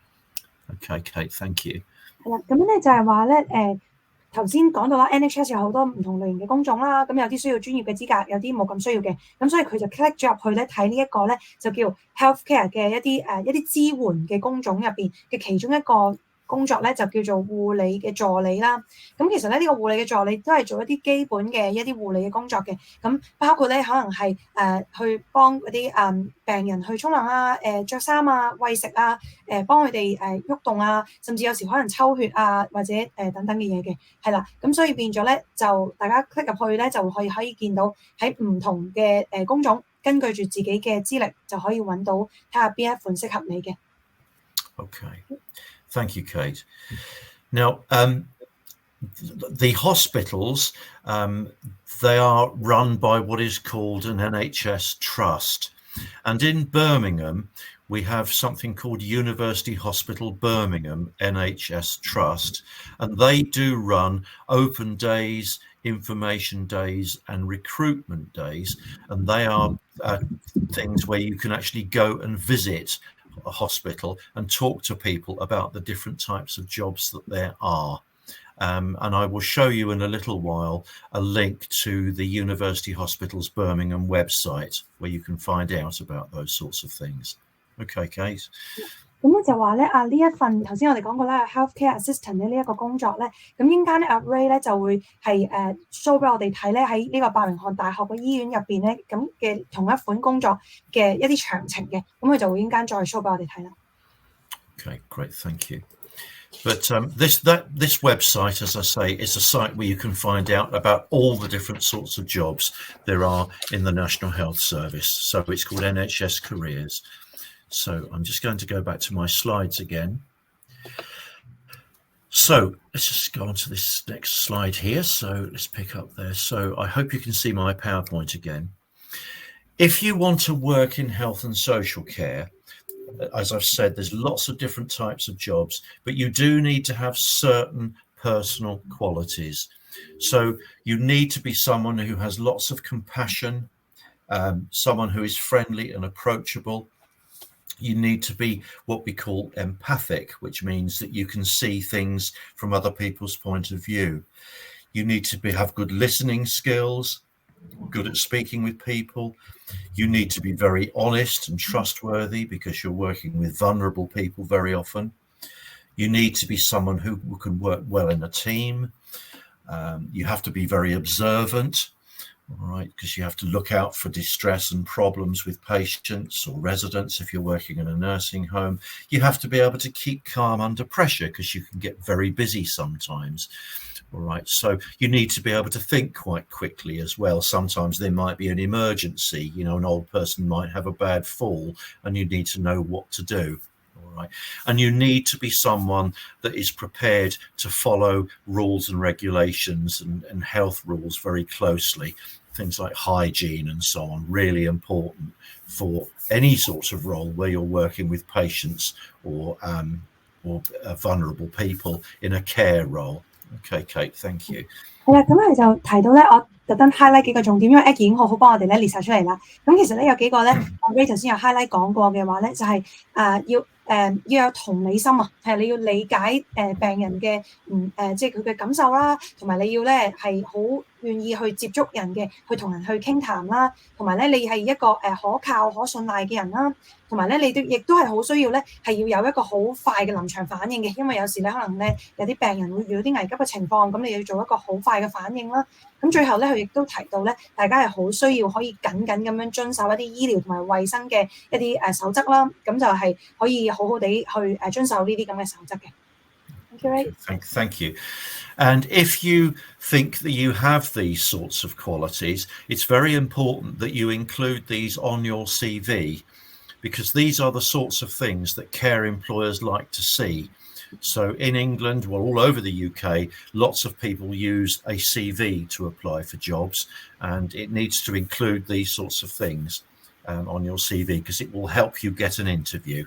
Okay, Kate, thank you. 係啦，咁咧就係話咧頭先講到啦 ，NHS 有好多唔同類型嘅工種啦，咁有啲需要專業嘅資格，有啲冇咁需要嘅，咁所以佢就 click 咗入去咧睇呢一個咧就叫 healthcare 嘅一啲支援嘅工種入邊嘅其中一個工作咧就叫做護理嘅助理啦。咁其實咧呢個護理嘅助理都係做一啲基本嘅一啲護理嘅工作嘅。咁包括咧可能係去幫嗰啲病人去沖涼啊、着衫啊、餵食啊、幫佢哋喐動啊，甚至有時可能抽血啊或者等等嘅嘢嘅。係啦，咁所以變咗咧就大家 click 入去咧就可以見到喺唔同嘅工種，根據住自己嘅資歷就可以揾到睇下邊一款適合你嘅。Okay. Thank you, Kate. Now, the hospitals, they are run by what is called an NHS trust. And in Birmingham, we have something called University Hospital Birmingham NHS Trust. And they do run open days, information days, and recruitment days. And they are things where you can actually go and visit a hospital and talk to people about the different types of jobs that there are. And I will show you in a little while a link to the University Hospitals Birmingham website where you can find out about those sorts of things. Okay, Kate. 咁咧就話咧呢一份頭先我哋講過啦 healthcare assistant 嘅呢一個工作咧，咁應間咧Ray 咧就會係show 俾我哋睇咧喺呢個伯明翰大學嘅醫院入邊咧咁嘅同一款工作嘅一啲詳情嘅，咁佢就會應間再 show 俾我哋睇啦。Okay, great, thank you. But this website, as I say, is a site where you can find out about all the different sorts of jobs there are in the National Health Service. So it's called NHS Careers. So I'm just going to go back to my slides again. So let's just go on to this next slide here. So let's pick up there. So I hope you can see my PowerPoint again. If you want to work in health and social care, as I've said, there's lots of different types of jobs, but you do need to have certain personal qualities. So you need to be someone who has lots of compassion, someone who is friendly and approachable. You need to be what we call empathic, which means that you can see things from other people's point of view. You need to have good listening skills. good at speaking with people. You need to be very honest and trustworthy because you're working with vulnerable people very often. You need to be someone who can work well in a team. You have to be very observant, all right, because you have to look out for distress and problems with patients or residents if you're working in a nursing home. You have to be able to keep calm under pressure because you can get very busy sometimes. All right, so you need to be able to think quite quickly as well. Sometimes there might be an emergency, you know, an old person might have a bad fall and you need to know what to do. All right, and you need to be someone that is prepared to follow rules and regulations and health rules very closely. Things like hygiene and so on, really important for any sort of role where you're working with patients or vulnerable people in a care role. Okay, Kate, thank you. 係啦，咁佢就提到咧，我特登 highlight 幾個重點，因為 Egg 已經好好幫我哋咧列晒出嚟啦。咁其實咧有幾個咧，Ray 頭先有 highlight 講過嘅話咧，就係要有同理心啊，係你要理解病人嘅即係佢嘅感受啦，同埋你要咧係好願意去接觸人嘅，去同人去傾談啦，同埋咧你係一個可靠可信賴嘅人啦，同埋咧你亦都係好需要咧係要有一個好快嘅臨場反應嘅，因為有時咧可能咧有啲病人會遇到啲危急嘅情況，咁你要做一個好快嘅反應啦。咁最後咧佢亦都提到咧，大家係好需要可以緊緊咁樣遵守一啲醫療同埋衞生嘅一啲守則啦，咁就係可以好好地去遵守呢啲咁嘅守則嘅。Thank you. And if you think that you have these sorts of qualities, it's very important that you include these on your CV, because these are the sorts of things that care employers like to see. So in England, well, all over the UK, lots of people use a CV to apply for jobs, and it needs to include these sorts of things on your CV because it will help you get an interview.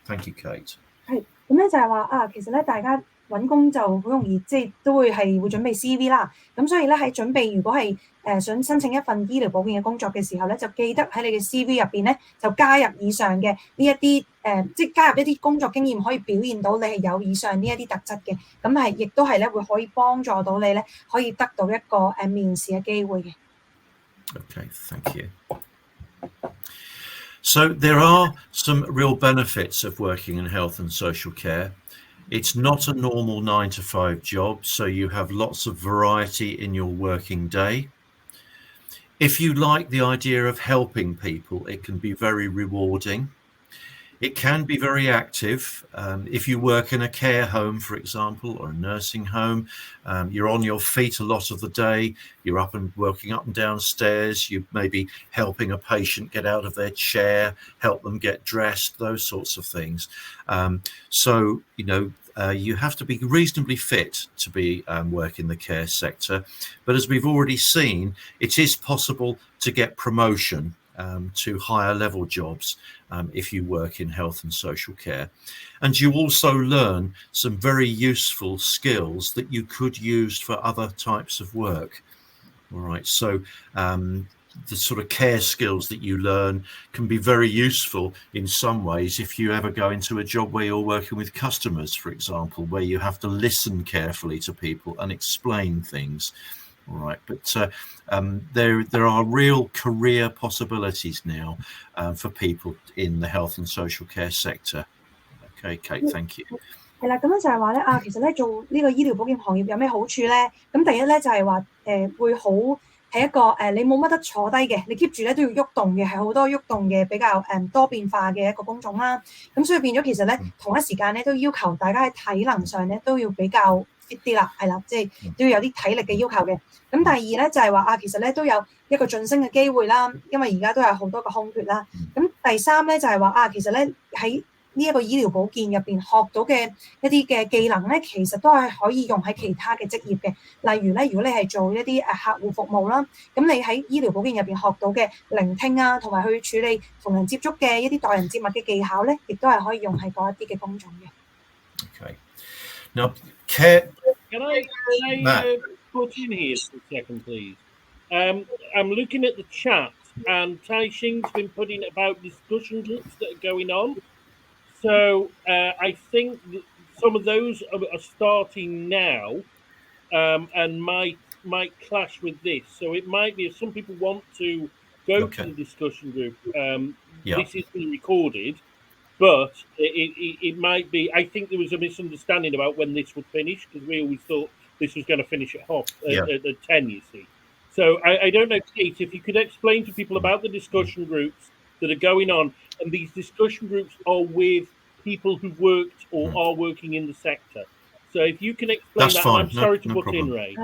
Thank you, Kate. 係，咁咧就係話其實咧大家揾工就好容易，即係都會準備 CV 啦。咁所以咧喺準備如果係想申請一份醫療保健嘅工作嘅時候咧，就記得喺你嘅 CV 入邊咧就加入以上嘅呢一啲即係加入一啲工作經驗，可以表現到你係有以上呢一啲特質嘅。咁係亦都係咧會可以幫助到你咧，可以得到一個面試嘅機會嘅。Okay, thank you. So there are some real benefits of working in health and social care. It's not a normal 9 to 5 job, so you have lots of variety in your working day. If you like the idea of helping people, it can be very rewarding. It can be very active. If you work in a care home, for example, or a nursing home, you're on your feet a lot of the day. You're up and working up and down stairs. You may be helping a patient get out of their chair, help them get dressed, those sorts of things. So, you know, you have to be reasonably fit to be work in the care sector. But as we've already seen, it is possible to get promotion to higher level jobs if you work in health and social care. And you also learn some very useful skills that you could use for other types of work. All right, so the sort of care skills that you learn can be very useful in some ways if you ever go into a job where you're working with customers, for example, where you have to listen carefully to people and explain things. All right, but there are real career possibilities now for people in the health and social care sector. Okay, Kate, thank you. 係啦，咁樣就係話咧其實咧做呢個醫療保健行業有咩好處咧？咁第一咧就係話會好係一個你冇乜得坐低嘅，你 keep 住咧都要喐動嘅，係好多喐動嘅比較多變化嘅一個工種啦。咁所以變咗其實咧同一時間咧都要求大家喺體能上咧都要比較 fit 啲啦，係啦，即係都要有啲體力嘅要求嘅。咁第二咧就係話其實咧都有一個晉升嘅機會啦，因為而家都有好多個空缺啦。咁第三咧就係話其實咧喺呢一個醫療保健入邊學到嘅一啲嘅技能咧，其實都係可以用喺其他嘅職業嘅。例如咧，如果你係做一啲客戶服務啦，咁你喺醫療保健入邊學到嘅聆聽啊，同埋去處理同人接觸嘅一啲待人接物嘅技巧咧，亦都係可以用喺嗰一啲嘅工種嘅。Okay. Now, care. Can I put in here for a second, please? I'm looking at the chat, and Tai Xing's been putting about discussion groups that are going on. So I think that some of those are starting now and might might clash with this. So it might be if some people want to go to Okay. the discussion group, Yeah. this is being recorded, but it might be. I think there was a misunderstanding about when this would finish, because we always thought this was going to finish at 10. You see, so I don't know, Kate, if you could explain to people about the discussion groups that are going on, and these discussion groups are with people who worked or are working in the sector. So if you can explain That's that, fine. and I'm sorry to No put problem. in, Ray.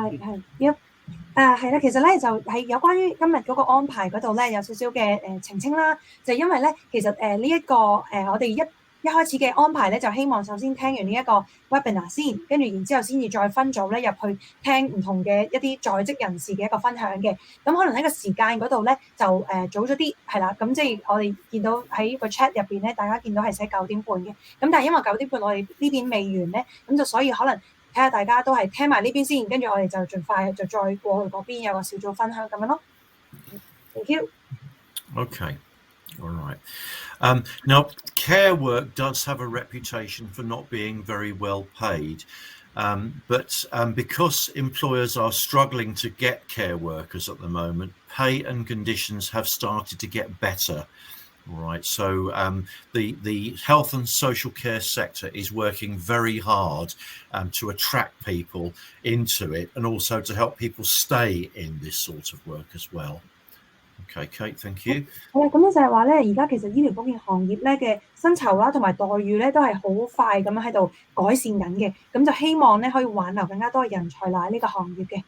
係啦，其實咧就係有關於今日嗰個安排嗰度咧有少少嘅澄清啦，就因為咧其實呢一個我哋一開始嘅安排咧就希望首先聽完呢一個 webinar 先，跟住然之後先至再分組咧入去聽唔同嘅一啲在職人士嘅一個分享嘅。咁可能喺個時間嗰度咧就早咗啲係啦，咁即係我哋見到喺個 chat 入邊咧，大家見到係寫9點半嘅，咁但係因為9點半我哋呢邊未完咧，咁就所以可能睇下大家都係聽埋呢邊先，跟住我哋就盡快就再過去嗰邊有個小組分享咁樣咯。Thank you. Okay. All right. Now, care work does have a reputation for not being very well paid. But because employers are struggling to get care workers at the moment, pay and conditions have started to get better. Right, so the health and social care sector is working very hard to attract people into it, and also to help people stay in this sort of work as well. Okay, Kate, thank you. 係啊，咁咧就係話咧，而家其實醫療保健行業咧嘅薪酬啦，同埋待遇咧都係好快咁樣喺度改善緊嘅，咁就希望咧可以挽留更加多嘅人才嚟呢個行業嘅。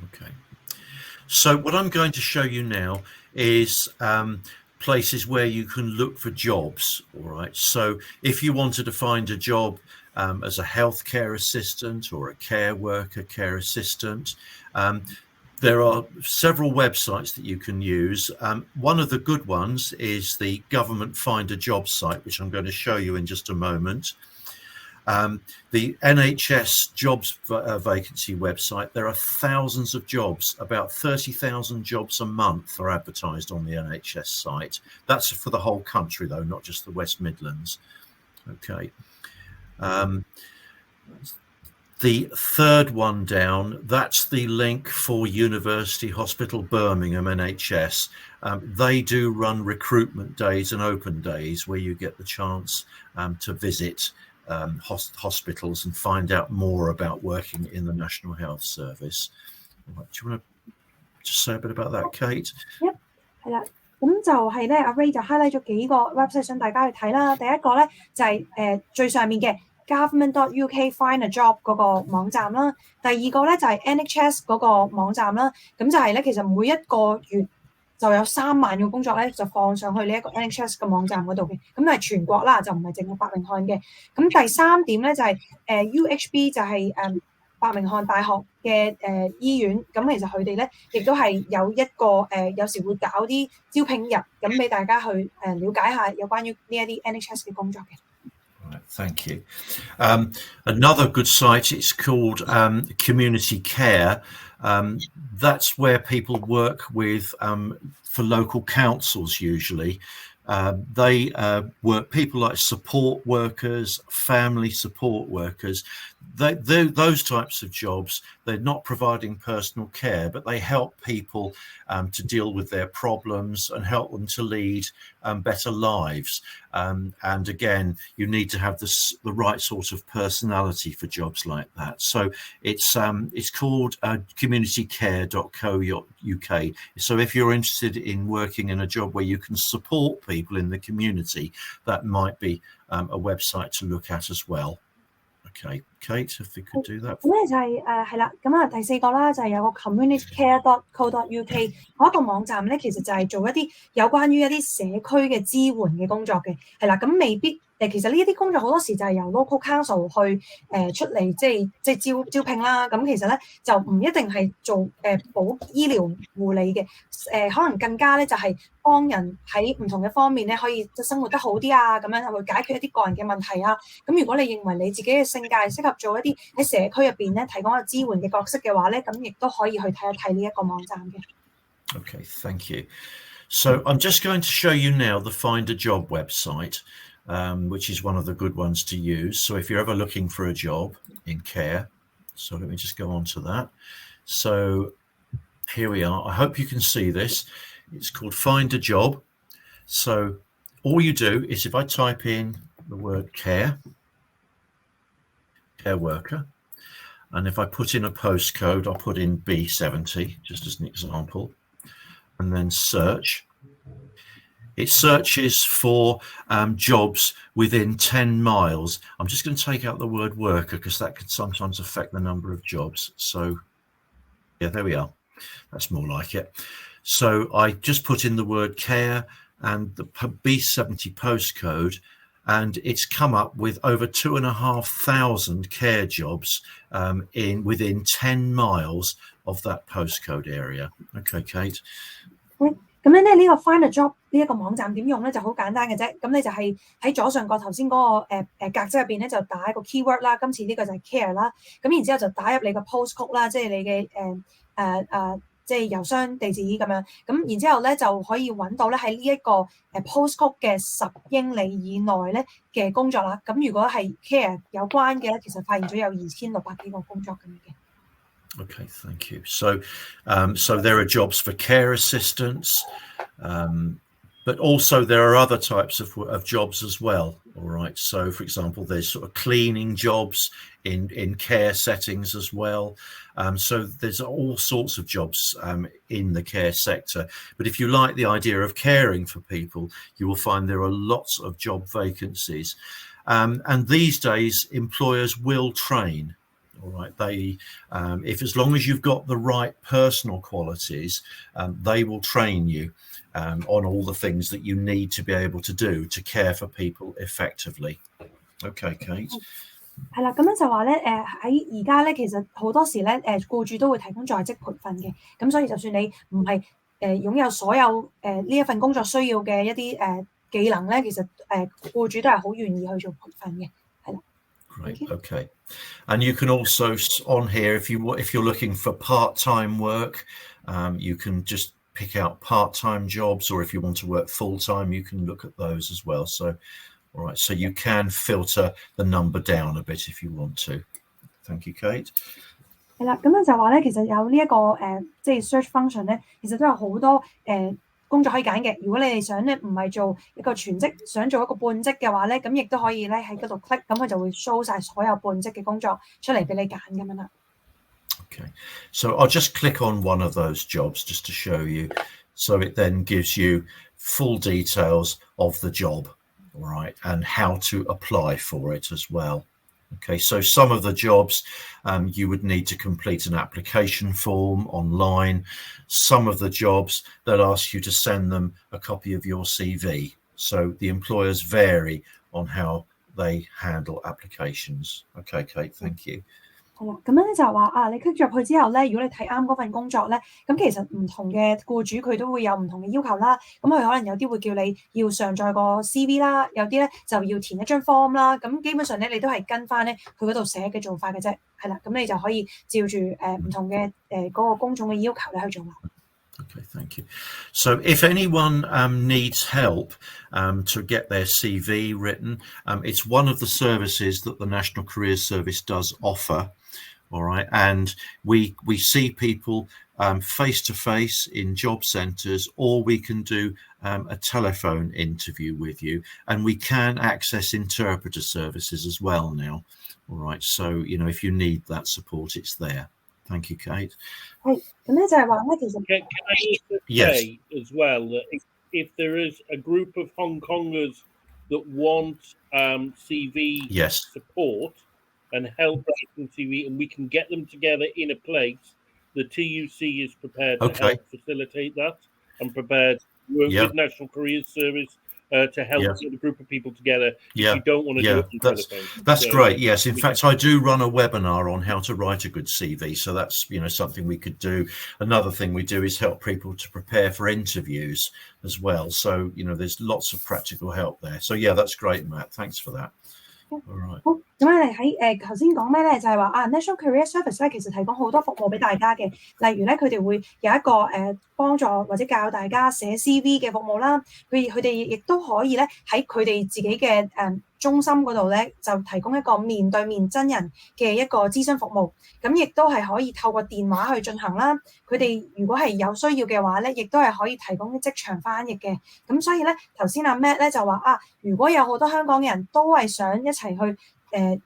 Okay, so what I'm going to show you now is places where you can look for jobs. All right, so if you wanted to find a job as a healthcare assistant or a care worker, care assistant, there are several websites that you can use. One of the good ones is the Government Find a Job site, which I'm going to show you in just a moment. The NHS jobs vacancy website, there are thousands of jobs, about 30,000 jobs a month are advertised on the NHS site. That's for the whole country though, not just the West Midlands. Okay. The third one down, that's the link for University Hospital Birmingham NHS. They do run recruitment days and open days where you get the chance to visit hospitals and find out more about working in the National Health Service. Do you want to just say a bit about that, Kate? Yep， 係啦，咁就係咧，阿 Ray 就 highlight 咗幾個 website 想大家去睇啦。第一個咧就係最上面嘅 government.uk find a job 嗰個網站啦。第二個咧就係 NHS 嗰個網站啦。咁就係咧，其實每一個月就有3萬個工作咧，就放上去呢一個 NHS 嘅網站嗰度嘅，咁係全國啦，就唔係淨係伯明翰嘅。咁第3點咧就係UHB 就係伯明翰大學嘅醫院，咁其實佢哋咧亦都係有一個有時會搞啲招聘日，咁俾大家去了解下有關於呢一啲 NHS 嘅工作嘅。Right, thank you. Another good site, it's called Community Care. That's where people work with for local councils usually. They work people like support workers, family support workers. Those types of jobs, they're not providing personal care, but they help people to deal with their problems and help them to lead better lives. And again, you need to have the right sort of personality for jobs like that. So it's called communitycare.co.uk. So if you're interested in working in a job where you can support people in the community, that might be a website to look at as well. Okay, Kate, if you could do that. 咁咧就係啦，咁啊第4個啦就係有個 communitycare.co.uk 嗰一個網站咧，其實就係做一啲有關於一啲社區嘅支援嘅工作嘅，係啦，咁未必其實呢一啲工作好多時就係由 local council 去出嚟，即係招聘啦。咁其實咧就唔一定係做醫療護理嘅，可能更加咧就係幫人喺唔同嘅方面咧可以生活得好啲啊，咁樣去解決一啲個人嘅問題啊。咁如果你認為你自己嘅性格係適合做一啲喺社區入邊咧提供一個支援嘅角色嘅話咧，咁亦都可以去睇一睇呢一個網站嘅。Okay, thank you. So I'm just going to show you now the Find a Job website, which is one of the good ones to use. So if you're ever looking for a job in care, so let me just go on to that. So here we are. I hope you can see this. It's called Find a Job. So all you do is if I type in the word care worker, and if I put in a postcode, I'll put in B70 just as an example, and then search. It searches for jobs within 10 miles. I'm just going to take out the word worker because that could sometimes affect the number of jobs. So yeah, there we are. That's more like it. So I just put in the word care and the B70 postcode, and it's come up with over 2,500 care jobs within 10 miles of that postcode area. Okay, Kate. 咁樣咧，呢個 Find a Job 呢一個網站點用咧就好簡單嘅啫。咁你就係喺左上角頭先嗰個格仔入邊咧就打一個 keyword 啦。今次呢個就係 care 啦。咁然之後就打入你個 postcode 啦，即係你嘅即係郵箱地址咁樣。咁然之後咧就可以揾到咧喺呢一個postcode 嘅10英里以內咧嘅工作啦。咁如果係 care 有關嘅咧，其實發現咗有2600幾個工作咁樣嘅。Okay, thank you. So, so there are jobs for care assistants, but also there are other types of jobs as well. All right. So, for example, there's sort of cleaning jobs in care settings as well. So there's all sorts of jobs in the care sector. But if you like the idea of caring for people, you will find there are lots of job vacancies. And these days, employers will train. All right, they, if as long as you've got the right personal qualities, they will train you on all the things that you need to be able to do to care for people effectively. Okay, Kate. 係啦，咁樣就話咧，喺而家咧，其實好多時咧，僱主都會提供在職培訓嘅，咁所以就算你唔係擁有所有呢一份工作需要嘅一啲技能咧，其實僱主都係好願意去做培訓嘅，係啦。Great. Okay. And you can also on here, if you're looking for part-time work, you can just pick out part-time jobs, or if you want to work full-time, you can look at those as well. So, all right. So you can filter the number down a bit if you want to. Thank you, Kate. 係啦，咁樣就話咧，其實有呢一個即係 search function 咧，其實都有好多工作可以揀嘅。如果你哋想咧唔係做一個全職，想做一個半職嘅話咧，咁亦都可以咧喺嗰度 click， 咁佢就會 show 晒所有半職嘅工作出嚟俾你揀咁樣啦。Okay, so I'll just click on one of those jobs just to show you. So it then gives you full details of the job, all right, and how to apply for it as well. Okay, so some of the jobs you would need to complete an application form online. Some of the jobs they'll ask you to send them a copy of your CV. So the employers vary on how they handle applications. Okay, Kate, thank you. 係啦，咁樣咧就係話你 click 入去之後咧，如果你睇啱嗰份工作咧，咁其實唔同嘅僱主佢都會有唔同嘅要求啦。咁佢可能有啲會叫你要上載個 CV 啦，有啲咧就要填一張 form 啦。咁基本上咧你都係跟翻咧佢嗰度寫嘅做法嘅啫。係啦，咁你就可以照住唔同嘅嗰個工種嘅要求咧去做啦。Okay, thank you. So if anyone needs help to get their CV written, it's one of the services that the National Careers Service does offer. All right, and we see people face to face in job centres, or we can do a telephone interview with you, and we can access interpreter services as well now. All right, so you know if you need that support, it's there. Thank you, Kate. 係，咁咧就係話咧，其實 Can I say as well that if there is a group of Hong Kongers that want CV support and help writing CV, and we can get them together in a place, the TUC is prepared to help facilitate that and prepared to work with National Careers Service to help get a group of people together. If you don't want to do it on telephone. That's great. Yes, in fact, I do run a webinar on how to write a good CV, so that's something we could do. Another thing we do is help people to prepare for interviews as well. So there's lots of practical help there. So yeah, that's great, Matt. Thanks for that. All right. 好，咁我哋喺頭先講咩咧？就係話National Career Service 咧，其實提供好多服務俾大家嘅。例如咧，佢哋會有一個幫助或者教大家寫 CV 嘅服務啦。佢哋亦都可以咧喺佢哋自己嘅中心嗰度咧就提供一個面對面真人嘅一個諮詢服務，咁亦都係可以透過電話去進行啦。佢哋如果係有需要嘅話咧，亦都係可以提供即場翻譯嘅。咁所以咧，頭先阿 Matt 咧就話如果有好多香港嘅人都係想一齊去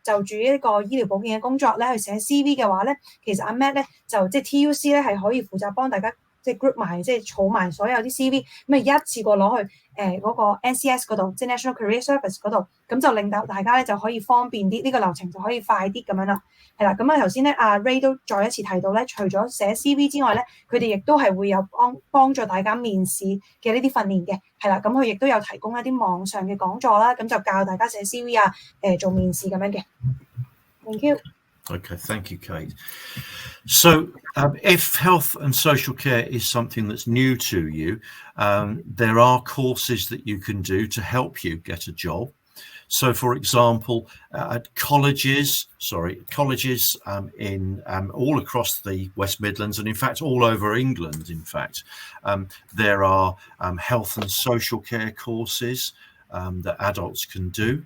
就住呢個醫療保健嘅工作咧去寫 CV 嘅話咧，其實阿 Matt 咧就即係 TUC 咧係可以負責幫大家即係 group 埋即係儲埋所有啲 CV， 咁一次過攞去嗰個 NCS 嗰度，即係 National Career Service 嗰度，咁就令到大家咧就可以方便啲，呢個流程就可以快啲咁樣啦。係啦，咁頭先咧阿 Ray 都再一次提到咧，除咗寫 CV 之外咧，佢哋亦都係會有幫助大家面試嘅呢啲訓練嘅。係啦，咁佢亦都有提供一啲網上嘅講座啦，咁就教大家寫 CV 做面試咁樣嘅。Thank you. Okay, thank you, Kate. So, if health and social care is something that's new to you, there are courses that you can do to help you get a job. So, for example, at colleges in all across the West Midlands, and in fact all over England, there are health and social care courses that adults can do.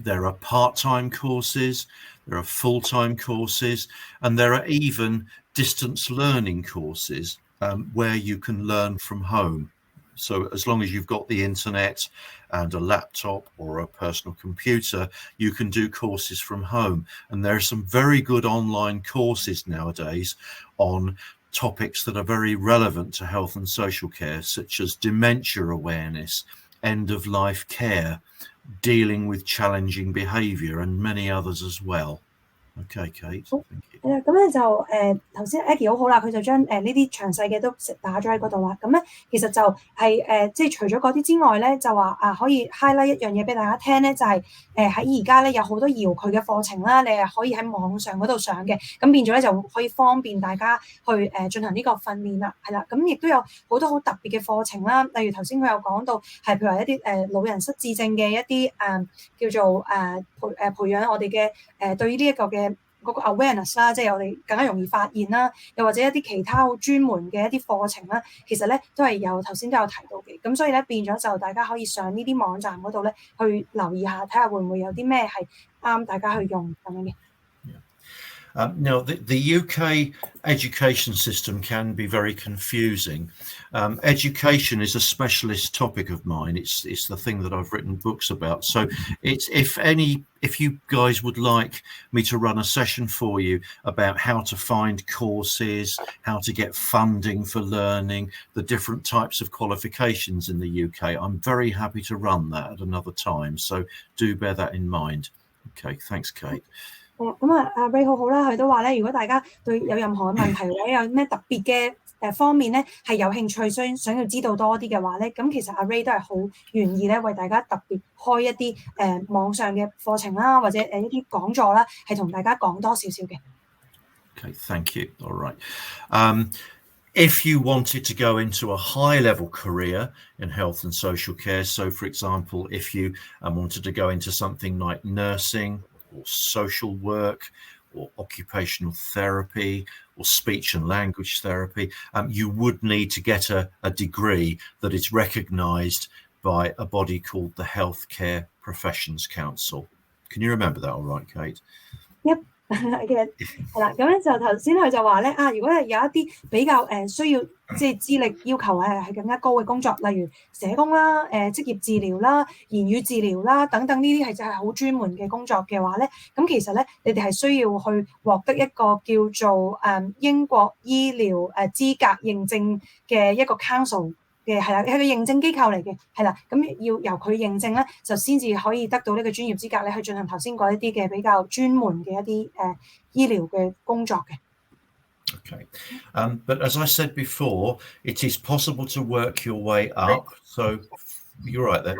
There are part-time courses, there are full-time courses, and there are even distance learning courses where you can learn from home. So as long as you've got the internet and a laptop or a personal computer, you can do courses from home. And there are some very good online courses nowadays on topics that are very relevant to health and social care, such as dementia awareness, end-of-life care, dealing with challenging behaviour, and many others as well. Okay, Kate. Thank you. 咁咧就頭先 Aggie 好好啦，佢就將呢啲詳細嘅都打咗喺嗰度啦。咁咧其實就係即係除咗嗰啲之外咧，就話可以 highlight 一樣嘢俾大家聽咧，就係喺而家咧有好多遙距嘅課程啦，你係可以喺網上嗰度上嘅，咁變咗咧就可以方便大家去進行呢個訓練啦，係啦。咁亦都有好多好特別嘅課程啦，例如頭先佢有講到係譬如話一啲老人失智症嘅一啲叫做培養我哋嘅對於呢一個嘅嗰個 awareness 啦，即係我哋更加容易發現啦，又或者一啲其他好專門嘅一啲課程啦，其實咧都係有頭先都有提到嘅，咁所以咧變咗就大家可以上呢啲網站嗰度咧去留意下，睇下會唔會有啲咩係啱大家去用咁樣嘅。Now, the UK education system can be very confusing. Education is a specialist topic of mine. It's the thing that I've written books about. So if you guys would like me to run a session for you about how to find courses, how to get funding for learning, the different types of qualifications in the UK, I'm very happy to run that at another time. So do bear that in mind. Okay, thanks, Kate. 咁阿 Ray 好啦，佢都話咧，如果大家對有任何嘅問題或者有咩特別嘅方面咧係有興趣，想要知道多啲嘅話咧，咁其實阿 Ray 都係好願意咧為大家特別開一啲網上嘅課程啦，或者一啲講座啦，係同大家講多少少嘅。Okay, thank you. All right. If you wanted to go into a high-level career in health and social care, so for example, if you wanted to go into something like nursing, or social work, or occupational therapy, or speech and language therapy, you would need to get a degree that is recognised by a body called the Healthcare Professions Council. Can you remember that all right, Kate? Yep. 嘅係啦，咁咧就頭先佢就話咧如果係有一啲比較需要即係資歷要求係更加高嘅工作，例如社工啦、職業治療啦、言語治療啦等等呢啲係就係好專門嘅工作嘅話咧，咁其實咧你哋係需要去獲得一個叫做英國醫療資格認證嘅一個 council。嘅係啦，係個認證機構嚟嘅，係啦，咁要由佢認證咧，就先至可以得到呢個專業資格咧，去進行頭先嗰一啲嘅比較專門嘅一啲醫療嘅工作嘅。Okay, but as I said before, it is possible to work your way up. So you're right there.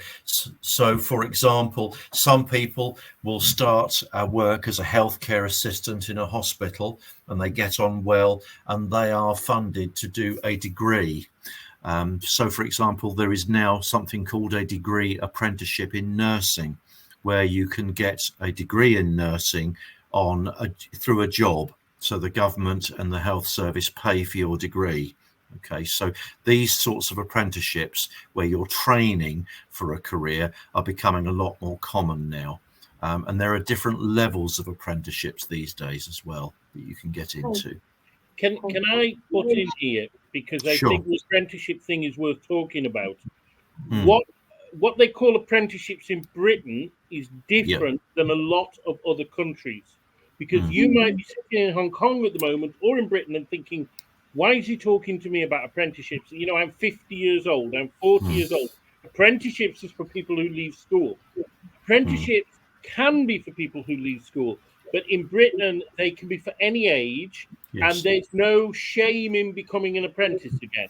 So, for example, some people will start work as a healthcare assistant in a hospital, and they get on well, and they are funded to do a degree. So, for example, there is now something called a degree apprenticeship in nursing, where you can get a degree in nursing through a job. So the government and the health service pay for your degree. Okay, so these sorts of apprenticeships where you're training for a career are becoming a lot more common now. And there are different levels of apprenticeships these days as well that you can get into. Can I put in here, because I Sure. think the apprenticeship thing is worth talking about. Mm. What they call apprenticeships in Britain is different than a lot of other countries, because you might be sitting in Hong Kong at the moment or in Britain and thinking, why is he talking to me about apprenticeships? You know, I'm 50 years old, I'm 40 years old. Apprenticeships is for people who leave school. Apprenticeships can be for people who leave school, but in Britain they can be for any age, and there's no shame in becoming an apprentice again.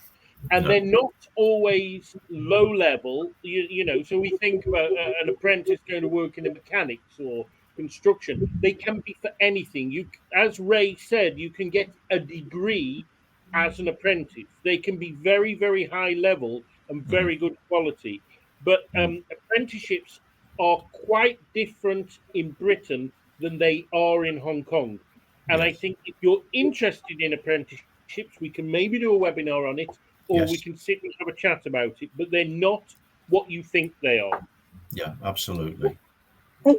And they're not always low level, you know. So we think about an apprentice going to work in the mechanics or construction. They can be for anything. You, as Ray said, you can get a degree as an apprentice. They can be very, very high level and very good quality. But apprenticeships are quite different in Britain than they are in Hong Kong. And I think if you're interested in apprenticeships, we can maybe do a webinar on it, or we can sit and have a chat about it, but they're not what you think they are. Yeah, absolutely.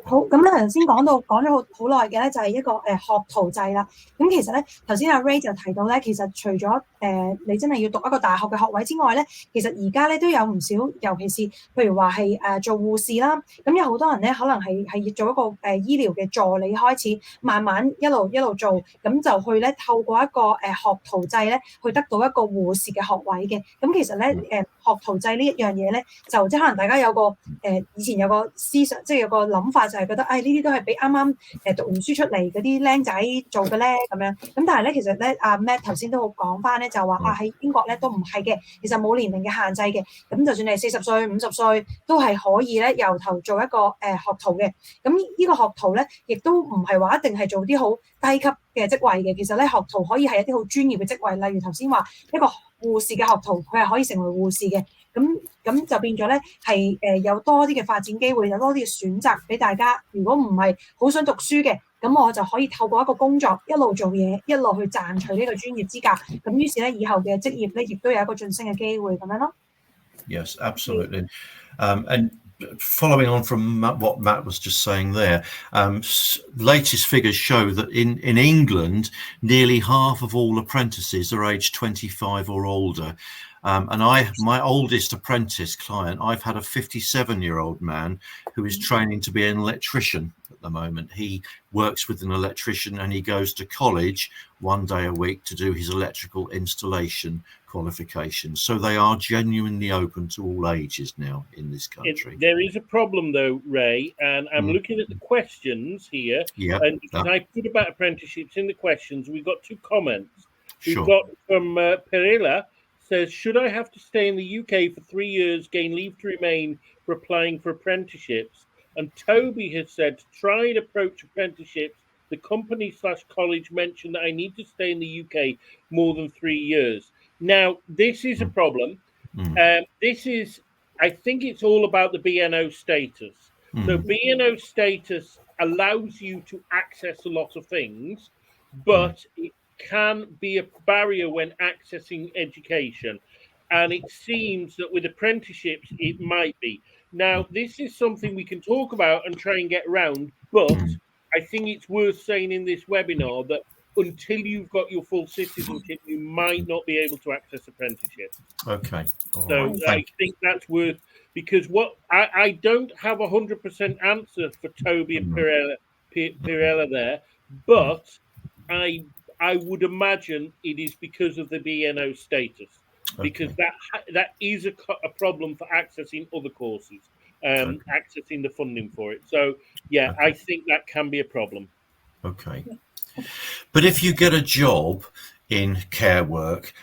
好，咁咧頭先講咗好耐嘅咧，就係一個學徒制啦。咁其實咧，頭先阿 Ray 就提到咧，其實除咗你真係要讀一個大學嘅學位之外咧，其實而家咧都有唔少，尤其是譬如話係做護士啦，咁有好多人咧可能係做一個醫療嘅助理開始，慢慢一路做，咁就去咧透過一個學徒制咧，去得到一個護士嘅學位嘅。咁其實咧學徒制呢一樣嘢咧，就即係可能大家有個以前有個思想，即係有個諗法就係覺得，呢啲都係俾啱啱讀完書出嚟嗰啲僆仔做嘅咧咁樣。咁但係咧，其實咧阿 Matt 頭先都好講翻咧，就話喺英國咧都唔係嘅，其實冇年齡嘅限制嘅。咁就算你係40歲、50歲，都係可以咧由頭做一個學徒嘅。咁呢個學徒咧，亦都唔係話一定係做啲好低級嘅職位嘅。其實咧，學徒可以係一啲好專業嘅職位，例如頭先話一個護士嘅學徒，佢係可以成為護士嘅。咁就變咗咧係有多啲嘅發展機會，有多啲嘅選擇俾大家。如果唔係好想讀書嘅，咁我就可以透過一個工作一路做嘢，一路去賺取呢個專業資格。咁於是咧，以後嘅職業咧，亦都有一個晉升嘅機會咁樣咯。Yes, absolutely. And following on from what Matt was just saying there, latest figures show that in England, nearly half of all apprentices are aged 25 or older. And my oldest apprentice client, I've had a 57-year-old man who is training to be an electrician at the moment. He works with an electrician and he goes to college one day a week to do his electrical installation qualifications. So they are genuinely open to all ages now in this country. There is a problem though, Ray, and I'm looking at the questions here. And because I put about apprenticeships in the questions, we've got 2 comments. We've got from Perilla. Says, should I have to stay in the UK for 3 years, gain leave to remain for applying for apprenticeships? And Toby has said, to try and approach apprenticeships, the company/college mentioned that I need to stay in the UK more than 3 years. Now, this is a problem. I think it's all about the BNO status. So BNO status allows you to access a lot of things, but it can be a barrier when accessing education, and it seems that with apprenticeships it might be. Now this is something we can talk about and try and get around, but I think it's worth saying in this webinar that until you've got your full citizenship you might not be able to access apprenticeships. Okay. So I think that's worth, because what I don't have 100% answer for Toby and Pirella there, but I would imagine it is because of the BNO status, because that is a problem for accessing other courses, accessing the funding for it. So, I think that can be a problem. Okay. But if you get a job in care work,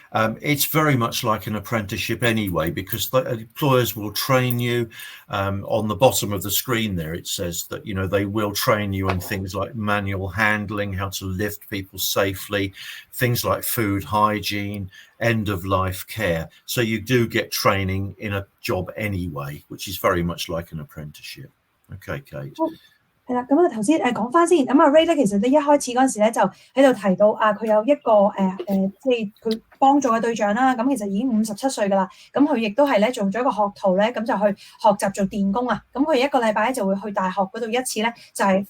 it's very much like an apprenticeship anyway, because the employers will train you. On the bottom of the screen there, it says that, they will train you in things like manual handling, how to lift people safely, things like food hygiene, end of life care. So you do get training in a job anyway, which is very much like an apprenticeship. Okay, Kate. 係啦，咁啊頭先講翻先，咁啊 Ray 咧，其實你一開始嗰陣時咧就喺度提到佢有一個即係佢幫助嘅對象啦，咁其實已經57歲㗎啦，咁佢亦都係咧做咗一個學徒咧，咁就去學習做電工啊，咁佢一個禮拜咧就會去大學嗰度一次咧，就係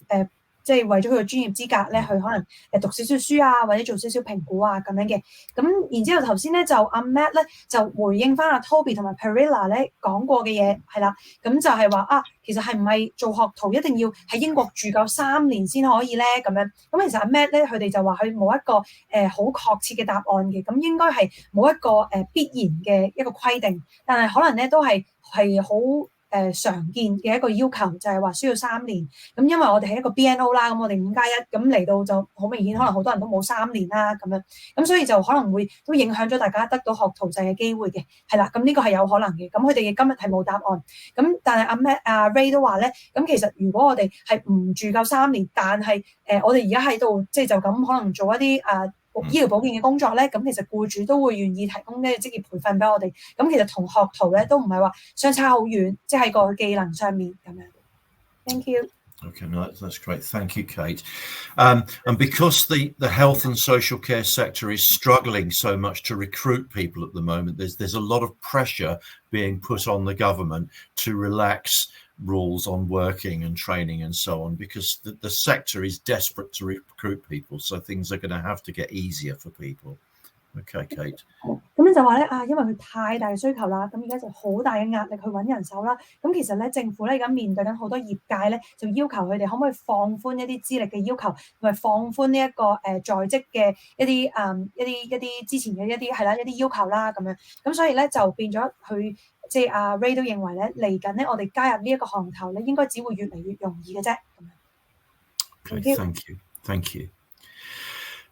即係為咗佢嘅專業資格咧，去可能讀少少書啊，或者做少少評估啊咁樣嘅。咁然之後頭先咧就阿 Matt 咧就回應翻阿 Toby 同埋 Perilla 咧講過嘅嘢係啦，咁就係話其實係唔係做學徒一定要喺英國住夠3年先可以咧咁樣？咁其實阿 Matt 咧佢哋就話佢冇一個好確切嘅答案嘅，咁應該係冇一個必然嘅一個規定，但係可能咧都係好常見嘅一個要求，就係話需要3年。咁因為我哋係一個 BNO 啦，咁我哋5+1咁嚟到就好明顯，可能好多人都冇3年啦咁樣，咁所以就可能會都影響咗大家得到學徒制嘅機會嘅，係啦，咁呢個係有可能嘅。咁佢哋今日係冇答案，咁但係阿 Ray 都話咧，咁其實如果我哋係唔住夠3年，但係我哋而家喺度即係就咁可能做一啲醫療保健嘅工作咧，咁其實僱主都會願意提供呢個職業培訓俾我哋。咁其實同學徒咧都唔係話相差好遠，即係個技能上面咁樣。Thank you. Okay, no, that's great. Thank you, Kate. And because the health and social care sector is struggling so much to recruit people at the moment, there's a lot of pressure being put on the government to relax rules on working and training and so on, because the sector is desperate to recruit people, so things are going to have to get easier for people. Okay, Kate. 咁就話咧因為佢太大需求啦，咁而家就好大嘅壓力去揾人手啦。咁其實咧政府咧而家面對緊好多業界咧，就要求佢哋可唔可以放寬一啲資歷嘅要求，同埋放寬呢一個在職嘅一啲之前嘅一啲要求啦咁樣。咁所以咧就變咗佢即係阿 Ray 都認為咧嚟緊咧我哋加入呢一個行頭咧，應該只會越嚟越容易嘅啫。Okay, thank you.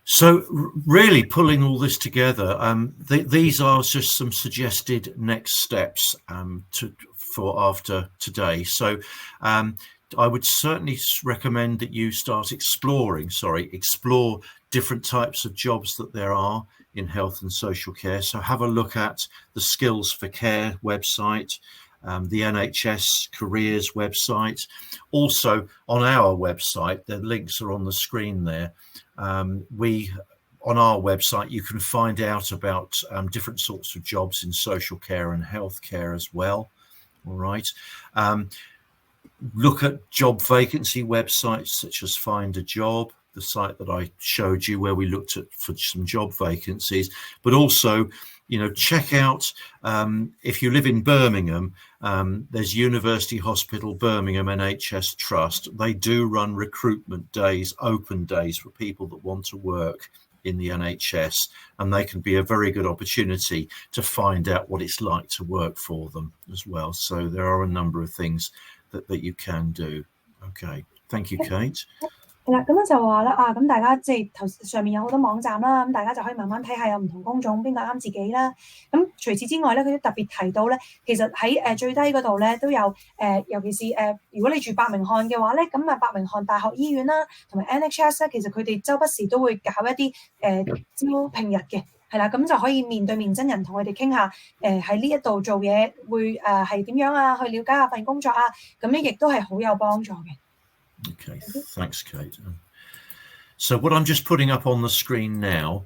So really pulling all this together, these are just some suggested next steps for after today. So I would certainly recommend that you start explore different types of jobs that there are in health and social care. So have a look at the Skills for Care website, the NHS careers website. Also on our website, the links are on the screen there. On our website, you can find out about different sorts of jobs in social care and healthcare as well. All right. Look at job vacancy websites such as Find a Job, the site that I showed you where we looked at for some job vacancies, but also, check out if you live in Birmingham, there's University Hospital Birmingham NHS Trust. They do run recruitment days, open days for people that want to work in the NHS, and they can be a very good opportunity to find out what it's like to work for them as well. So there are a number of things that you can do. Okay, thank you, Kate. 係啦，咁就話啦咁大家即係頭上面有好多網站啦，咁大家就可以慢慢睇下有唔同工種邊個啱自己啦。咁除此之外咧，佢都特別提到咧，其實喺最低嗰度咧都有尤其是如果你住伯明翰嘅話咧，咁伯明翰大學醫院啦，同埋 NHS 咧，其實佢哋周不時都會搞一啲招聘日嘅，係啦，咁就可以面對面真人同佢哋傾下喺呢一度做嘢會係點樣啊，去了解下份工作啊，咁咧亦都係好有幫助嘅。Okay, thanks, Kate. So what I'm just putting up on the screen now,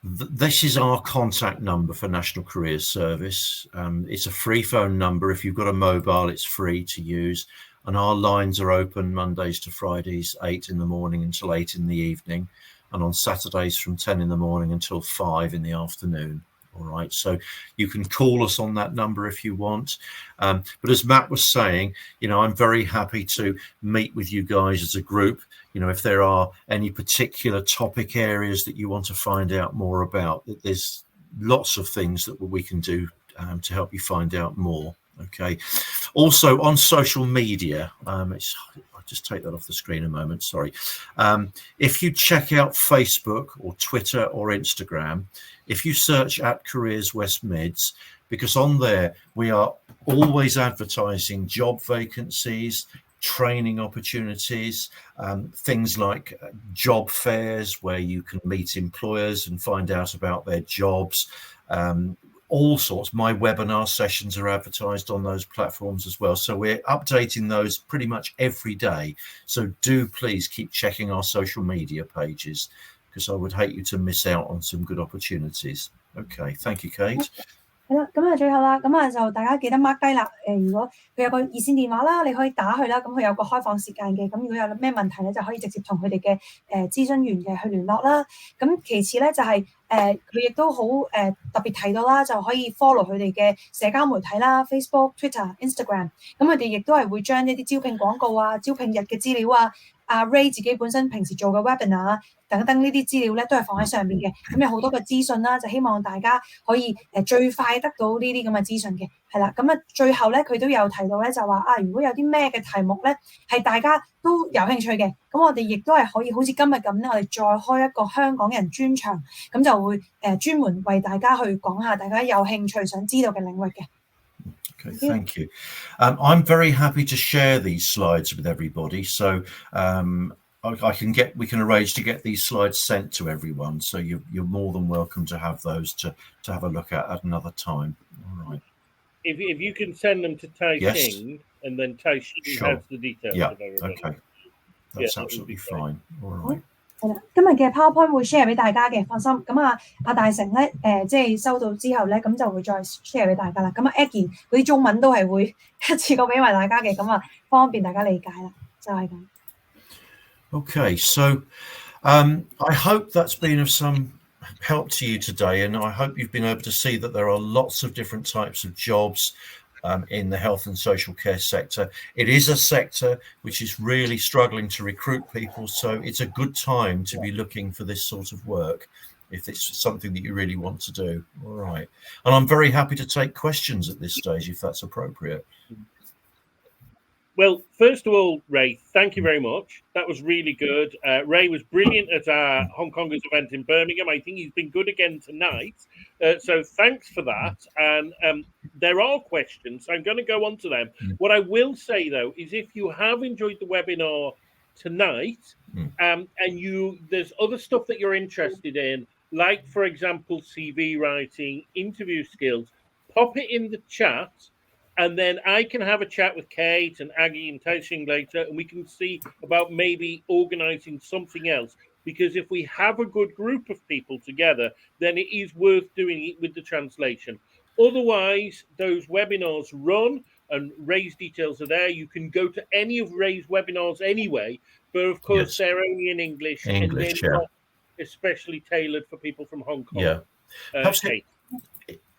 this is our contact number for National Careers Service. It's a free phone number. If you've got a mobile, it's free to use. And our lines are open Mondays to Fridays, 8 in the morning until 8 in the evening. And on Saturdays from 10 in the morning until 5 in the afternoon. All right, so you can call us on that number if you want. But as Matt was saying, I'm very happy to meet with you guys as a group. If there are any particular topic areas that you want to find out more about, there's lots of things that we can do to help you find out more. Okay. Also on social media, I'll just take that off the screen a moment. Sorry. If you check out Facebook or Twitter or Instagram, if you search at Careers West Mids, because on there we are always advertising job vacancies, training opportunities, things like job fairs where you can meet employers and find out about their jobs. all sorts. My webinar sessions are advertised on those platforms as well. So we're updating those pretty much every day. So do please keep checking our social media pages, because I would hate you to miss out on some good opportunities. Okay, thank you, Kate. 係啦，咁啊最後啦，咁啊就大家記得 mark 低啦。如果佢有個熱線電話啦，你可以打去啦。咁佢有個開放時間嘅。咁如果有咩問題咧，就可以直接同佢哋嘅諮詢員嘅去聯絡啦。咁其次咧就係佢亦都好特別提到啦，就可以 follow 佢哋嘅社交媒體啦 ，Facebook、Twitter、Instagram。咁佢哋亦都係會將一啲招聘廣告啊、招聘日嘅資料啊、阿 Ray 自己本身平時做嘅 webinar 等等呢啲資料咧，都係放喺上面嘅。咁有好多嘅資訊啦，就希望大家可以最快得到呢啲咁嘅資訊嘅。係啦，咁啊最後咧佢都有提到咧，就話如果有啲咩嘅題目咧係大家都有興趣嘅，咁我哋亦都係可以好似今日咁咧，我哋再開一個香港人專場，咁就會專門為大家去講下大家有興趣想知道嘅領域嘅。Okay, thank you. I'm very happy to share these slides with everybody. So we can arrange to get these slides sent to everyone. So you're more than welcome to have those to have a look at another time. All right. If you can send them to Tai Xing, and then Tai Xing has the details. Yeah. Of everybody. Okay. That's absolutely fine. All right. 係啦，今日嘅 PowerPoint 會 share 俾大家嘅，放心。咁阿大成咧即係收到之後咧，咁就會再 share 俾大家啦。咁Aggie 嗰啲中文都係會一次過俾埋大家嘅，咁方便大家理解啦，就係咁。Okay, so I hope that's been of some help to you today, and I hope you've been able to see that there are lots of different types of jobs in the health and social care sector. It is a sector which is really struggling to recruit people, so it's a good time to be looking for this sort of work if it's something that you really want to do. All right. And I'm very happy to take questions at this stage if that's appropriate. Well, first of all, Ray, thank you very much. That was really good. Ray was brilliant at our Hong Kongers event in Birmingham. I think he's been good again tonight. So thanks for that. And there are questions. So I'm going to go on to them. What I will say, though, is if you have enjoyed the webinar tonight and there's other stuff that you're interested in, like, for example, CV writing, interview skills, pop it in the chat. And then I can have a chat with Kate and Aggie and Tai Xing later, and we can see about maybe organizing something else. Because if we have a good group of people together, then it is worth doing it with the translation. Otherwise, those webinars run and Ray's details are there. You can go to any of Ray's webinars anyway, but of course, they're only in English and they're not especially tailored for people from Hong Kong. Yeah. Kate.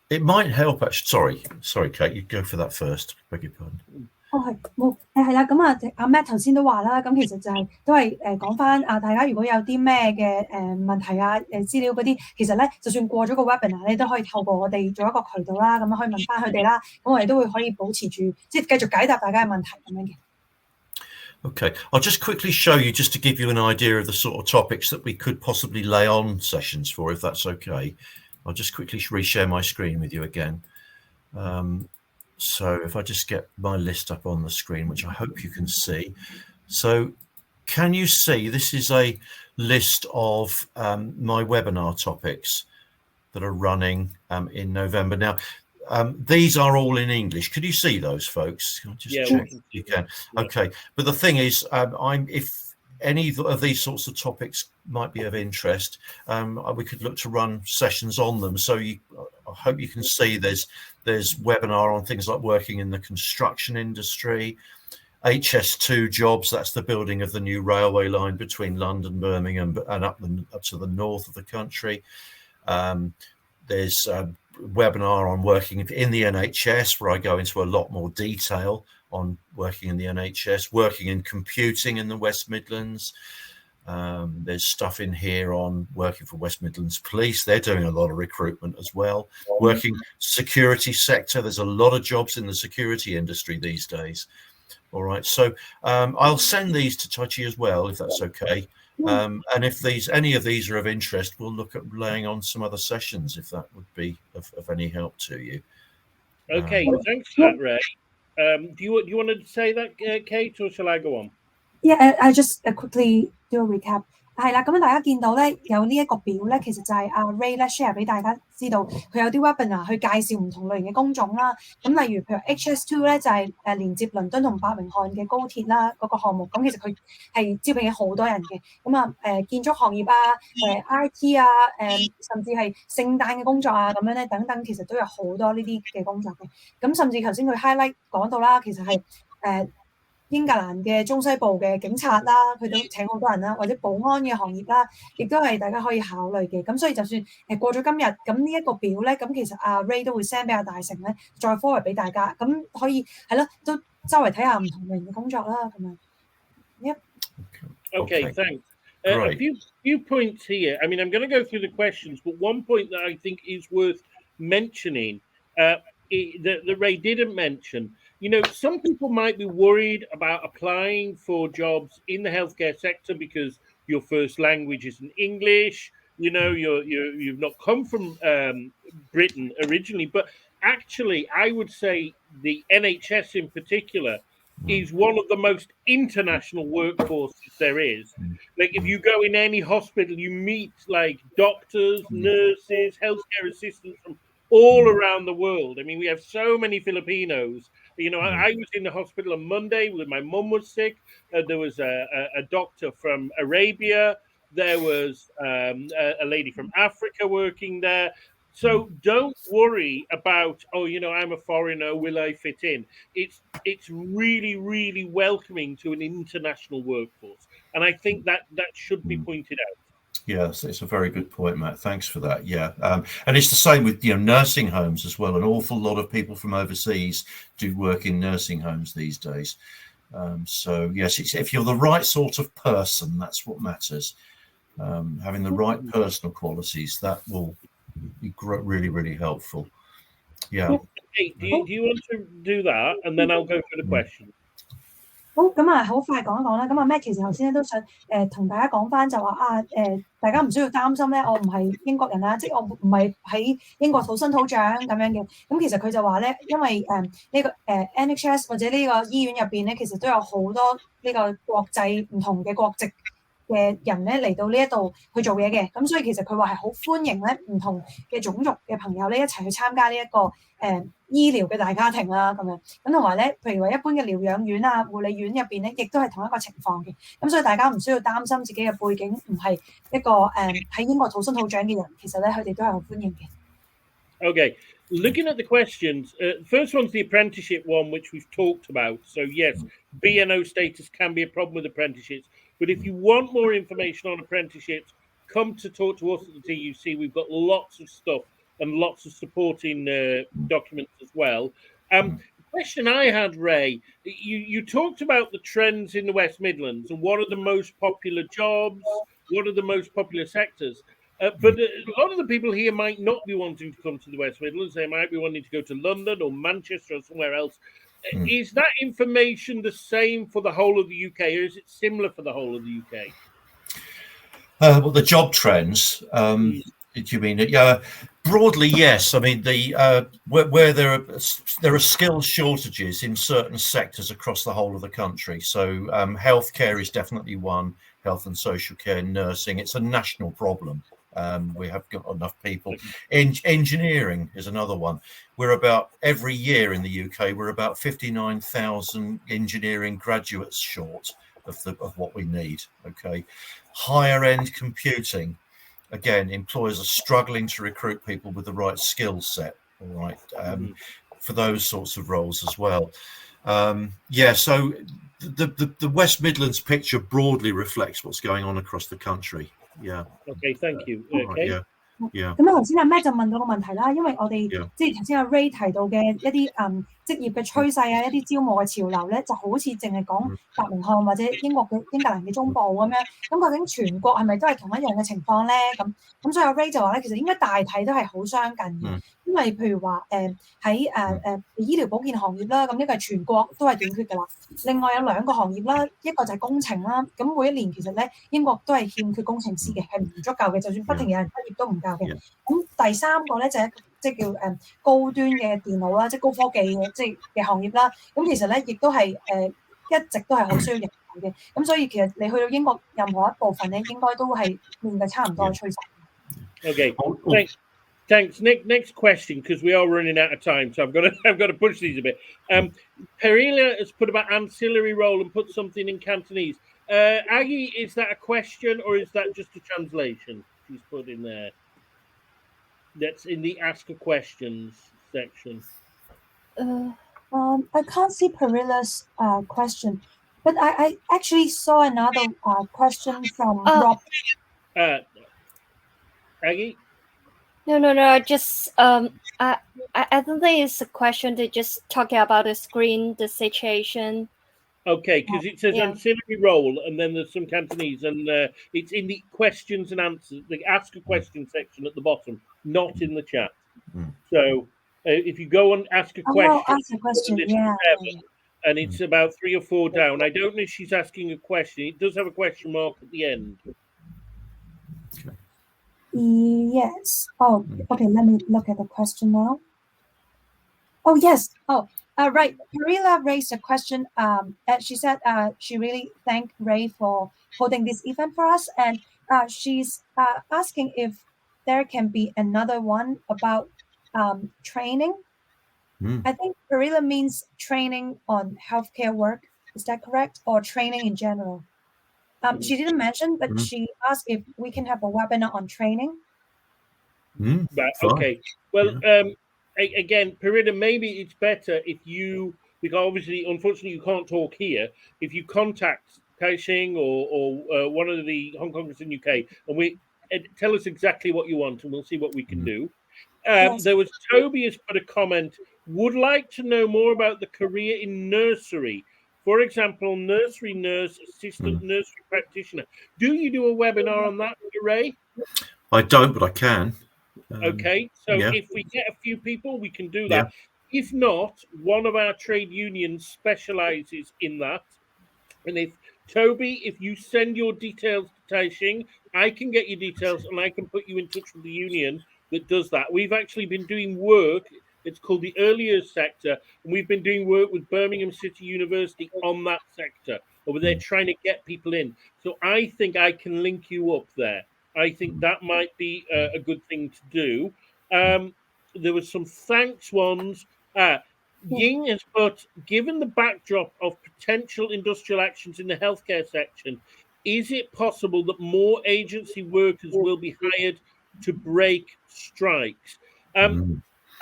It might help actually. Sorry, Kate, you go for that first. Beg your pardon. 係啦，咁阿 Matt 頭先都話啦，咁其實就係都係講翻大家如果有啲咩嘅問題啊資料嗰啲，其實咧就算過咗個 webinar，你都可以透過我哋做一個渠道啦，咁可以問翻佢哋啦，咁我哋都會可以保持住即係繼續解答大家嘅問題咁樣嘅。Okay, I'll just quickly show you just to give you an idea of the sort of topics that we could possibly lay on sessions for, if that's okay. I'll just quickly reshare my screen with you again. So if I just get my list up on the screen, which I hope you can see. So can you see this is a list of my webinar topics that are running in November. Now, these are all in English. Could you see those, folks? Can I just check if you can? Okay. But the thing is, if any of these sorts of topics might be of interest, we could look to run sessions on them. So I hope you can see there's webinar on things like working in the construction industry, HS2 jobs, that's the building of the new railway line between London, Birmingham and up to the north of the country. There's a webinar on working in the NHS where I go into a lot more detail on working in the NHS, working in computing in the West Midlands. There's stuff in here on working for West Midlands Police. They're doing a lot of recruitment as well. Working security sector. There's a lot of jobs in the security industry these days. All right. So I'll send these to Tai Chi as well, if that's okay. And if any of these are of interest, we'll look at laying on some other sessions if that would be of any help to you. Okay. Thanks for that, Ray. Do you want to say that, Kate, or shall I go on? Yeah, I just quickly do a recap. 係啦，咁樣大家見到咧有呢一個表咧，其實就係阿 Ray 咧 share 俾大家知道，佢有啲 webinar 去介紹唔同類型嘅工種啦。咁例如譬如 HS2 咧就係連接倫敦同伯明翰嘅高鐵啦嗰個項目，咁其實佢係招聘好多人嘅。咁啊建築行業啊、IT 啊、甚至係聖誕嘅工作啊咁樣咧等等，其實都有好多呢啲嘅工作嘅。咁甚至頭先佢 highlight 講到啦，其實係英格蘭嘅中西部嘅警察啦，佢都請好多人啦，或者保安嘅行業啦，亦都係大家可以考慮嘅。咁所以就算過咗今日，咁呢一個表咧，咁其實阿 Ray 都會 send 俾阿大成咧，再 forward 俾大家，咁可以係咯，都周圍睇下唔同類型嘅工作啦，咁樣。Yep. Okay, thanks. A few points here. I mean, I'm going to go through the questions, but one point that I think is worth mentioning that Ray didn't mention. You know, some people might be worried about applying for jobs in the healthcare sector because your first language isn't English. You know, you've not come from Britain originally, but actually, I would say the NHS in particular is one of the most international workforces there is. Like, if you go in any hospital, you meet like doctors, nurses, healthcare assistants from all around the world. I mean, we have so many Filipinos. You know, I was in the hospital on Monday when my mum was sick. There was a doctor from Arabia. There was a lady from Africa working there. So don't worry about, oh, you know, I'm a foreigner, will I fit in? It's really, really welcoming to an international workforce. And I think that should be pointed out. Yes, it's a very good point, Matt. Thanks for that. Yeah, and it's the same with nursing homes as well. An awful lot of people from overseas do work in nursing homes these days. So yes, if you're the right sort of person, that's what matters. Having the right personal qualities, that will be really, really helpful. Yeah. Okay, do you want to do that, and then I'll go for the question. 好，咁啊，好快講一講啦。咁啊，Matt其實頭先咧都想同大家講翻就話大家唔需要擔心咧，我唔係英國人啦，即係我唔係喺英國土生土長咁樣嘅。咁其實佢就話咧，因為呢個NHS 或者呢個醫院入邊咧，其實都有好多呢個國際唔同嘅國籍嘅人咧嚟到呢一度去做嘢嘅。咁所以其實佢話係好歡迎咧唔同嘅種族嘅朋友咧一齊去參加呢一個醫療嘅大家庭啦，咁樣咁同埋咧，譬如話一般嘅療養院啊、護理院入邊咧，亦都係同一個情況嘅。咁所以大家唔需要擔心自己嘅背景唔係一個喺英國土生土長嘅人，其實咧佢哋都係好歡迎嘅。Okay, looking at the questions, first one's the apprenticeship one, which we've talked about. So yes, BNO status can be a problem with apprenticeships, but if you want more information on apprenticeships, come to talk to us at the TUC. We've got lots of stuff and lots of supporting documents as well. The question I had, Ray, you talked about the trends in the West Midlands and what are the most popular jobs, what are the most popular sectors. But a lot of the people here might not be wanting to come to the West Midlands. They might be wanting to go to London or Manchester or somewhere else. Is that information the same for the whole of the UK, or is it similar for the whole of the UK? Well, the job trends, do you mean? Yeah, broadly, yes. I mean, where there are skill shortages in certain sectors across the whole of the country. So healthcare is definitely one, health and social care, nursing. It's a national problem. We have got enough people. Engineering is another one. We're about, every year in the UK, we're about 59,000 engineering graduates short of what we need. Okay. Higher end computing. Again, employers are struggling to recruit people with the right skill set, all right, for those sorts of roles as well. Yeah, so the West Midlands picture broadly reflects what's going on across the country. Yeah. Okay, thank you. Okay. Yeah. Yeah. 咁頭先阿 Matt 就問到個問題啦，因為我哋即係頭先阿 Ray 提到嘅一啲職業嘅趨勢啊，一啲招募嘅潮流咧，就好似淨係講伯明翰或者英格蘭嘅中部咁樣。咁究竟全國係咪都係同一樣嘅情況咧？咁所以阿 Ray 就話咧，其實應該大體都係好相近嘅，因為譬如話喺醫療保健行業啦，咁呢個係全國都係短缺㗎啦。另外有兩個行業啦，一個就係工程啦，咁每一年其實咧英國都係欠缺工程師嘅，係唔足夠嘅，就算不停有人畢業都唔夠嘅。咁第三個咧就係即係叫高端嘅電腦啦，即係高科技嘅即係嘅行業啦。咁其實咧亦都係一直都係好需要人才嘅。咁所以其實你去到英國任何一部分咧，應該都係面嘅差唔多嘅趨勢。Okay. Thanks, Nick. Next question, because we are running out of time, so I've got to push these a bit. Perila has put about ancillary role and put something in Cantonese. Aggie, is that a question or is that just a translation she's put in there? That's in the ask a questions section. I can't see Perila's question, but I actually saw another question from Rob. Aggie? No. Just I don't think it's a question. They just talking about the screen, the situation. Okay, because it says ancillary role, and then there's some Cantonese, and it's in the questions and answers, the ask a question section at the bottom, not in the chat. So if you go and ask a question, ask a question, and it's about 3 or 4 down. I don't know if she's asking a question. It does have a question mark at the end. Yes. Oh, okay. Let me look at the question now. Oh, yes. Oh, right. Perila raised a question. She said she really thanked Ray for holding this event for us, and she's asking if there can be another one about training. I think Perila means training on healthcare work. Is that correct? Or training in general? She didn't mention, but she asked if we can have a webinar on training. Right, okay. Well, again, Perida, maybe it's better if you, because obviously, unfortunately, you can't talk here. If you contact Kaixing or one of the Hong Kongers in UK, and tell us exactly what you want, and we'll see what we can do. There was Toby has put a comment. Would like to know more about the career in nursery. For example, nursery nurse, assistant nursery practitioner. Do you do a webinar on that, Ray? I don't, but I can. Okay, so if we get a few people, we can do that. If not, one of our trade unions specializes in that. And if you send your details to Taixing, I can get your details and I can put you in touch with the union that does that. We've actually been doing work. It's called the early years sector, and we've been doing work with Birmingham City University on that sector over there, trying to get people in. So I think I can link you up there. I think that might be a good thing to do. There was some thanks ones. Ying has put, given the backdrop of potential industrial actions in the healthcare section, is it possible that more agency workers will be hired to break strikes?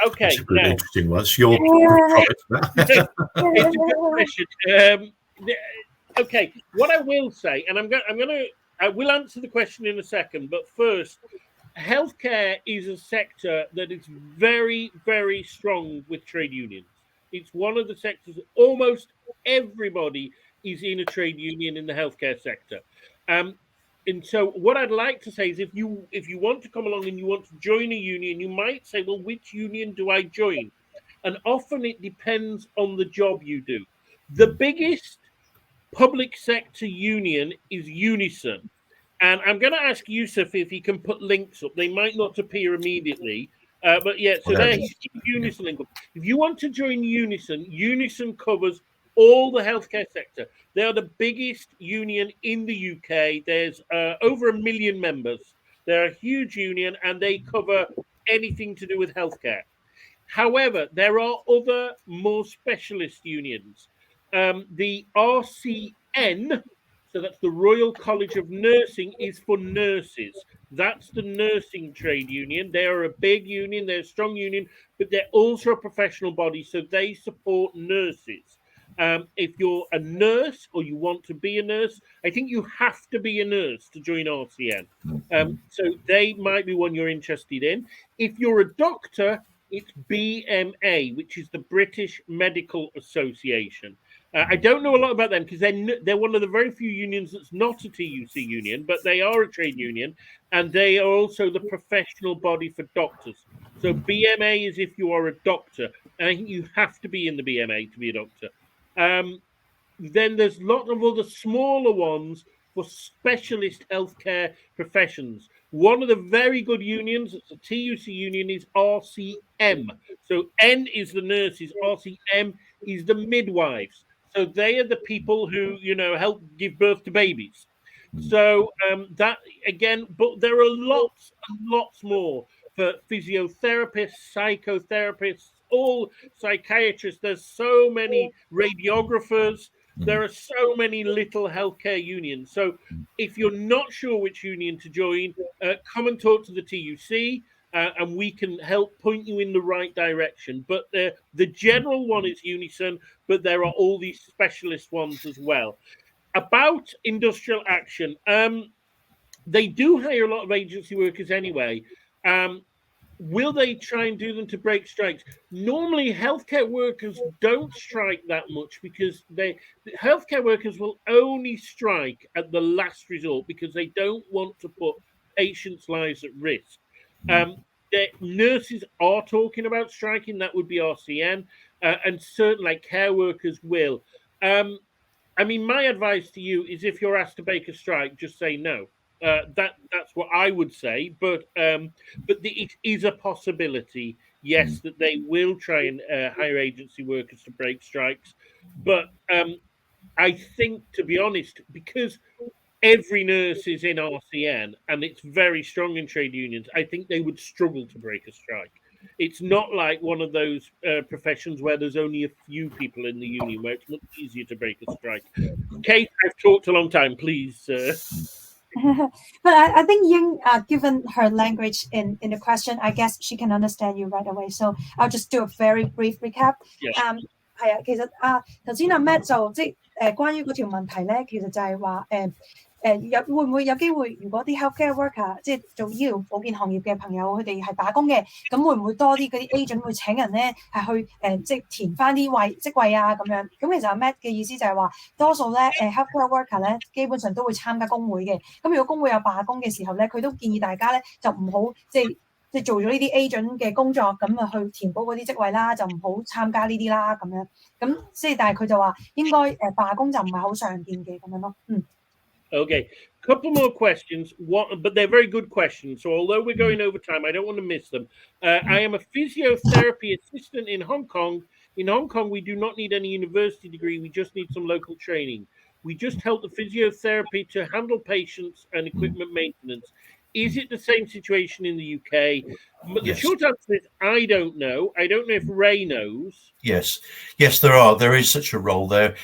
Okay, that's a good, now, interesting one. It's your it's a good question. Okay, what I will say, and I will answer the question in a second, but first, healthcare is a sector that is very, very strong with trade unions. It's one of the sectors that almost everybody is in a trade union in the healthcare sector. And so what I'd like to say is if you want to come along and you want to join a union, you might say, well, which union do I join? And often it depends on the job you do. The biggest public sector union is Unison. And I'm going to ask Yusuf if he can put links up. They might not appear immediately. But yeah, so there he's Unison link up. If you want to join Unison, Unison covers all the healthcare sector. They are the biggest union in the UK. There's over 1 million members. They're a huge union and they cover anything to do with healthcare. However, there are other more specialist unions. The RCN, so that's the Royal College of Nursing, is for nurses. That's the nursing trade union. They are a big union, they're a strong union, but they're also a professional body, so they support nurses. If you're a nurse or you want to be a nurse, I think you have to be a nurse to join RCN. So they might be one you're interested in. If you're a doctor, it's BMA, which is the British Medical Association. I don't know a lot about them because they're one of the very few unions that's not a TUC union, but they are a trade union, and they are also the professional body for doctors. So BMA is if you are a doctor, and I think you have to be in the BMA to be a doctor. Then there's lots of other smaller ones for specialist healthcare professions. One of the very good unions, it's a TUC union, is RCM. So N is the nurses, RCM is the midwives. So they are the people who, help give birth to babies. So that, again, but there are lots and lots more for physiotherapists, psychotherapists, all psychiatrists. There's so many radiographers. There are so many little healthcare unions. So if you're not sure which union to join, come and talk to the TUC. And we can help point you in the right direction. But the general one is Unison, but there are all these specialist ones as well. About industrial action, they do hire a lot of agency workers anyway. Will they try and do them to break strikes? Normally, healthcare workers don't strike that much because healthcare workers will only strike at the last resort because they don't want to put patients' lives at risk. The nurses are talking about striking. That would be RCN, and certainly care workers will. I mean, my advice to you is if you're asked to break a strike, just say no. That's what I would say. But it is a possibility, yes, that they will try and hire agency workers to break strikes. But I think, to be honest, because every nurse is in RCN and it's very strong in trade unions, I think they would struggle to break a strike. It's not like one of those professions where there's only a few people in the union where it's much easier to break a strike. Kate, I've talked a long time, please. But I think Ying, given her language in the question, I guess she can understand you right away. So I'll just do a very brief recap. Yeah. 係啊，其實頭先阿 Matt 就關於嗰條問題咧，其實就係話會唔會有機會，如果啲 healthcare worker 即係做醫療保健行業嘅朋友，佢哋係打工嘅，咁會唔會多啲嗰啲 agent 會請人咧係去即係填翻啲職位啊咁樣？咁其實阿 Matt 嘅意思就係話，多數咧healthcare worker 咧基本上都會參加工會嘅。咁如果工會有罷工嘅時候咧，佢都建議大家咧就唔好即係做咗呢啲 agent 嘅工作，咁啊去填補嗰啲職位啦，就唔好參加呢啲啦咁樣。咁即係但係佢就話應該罷工就唔係好常見嘅咁樣咯。Okay, couple more questions, but they're very good questions. So although we're going over time, I don't want to miss them. I am a physiotherapy assistant in Hong Kong. In Hong Kong, we do not need any university degree. We just need some local training. We just help the physiotherapy to handle patients and equipment maintenance. Is it the same situation in the UK? The short answer is I don't know. I don't know if Ray knows. Yes, there is such a role there.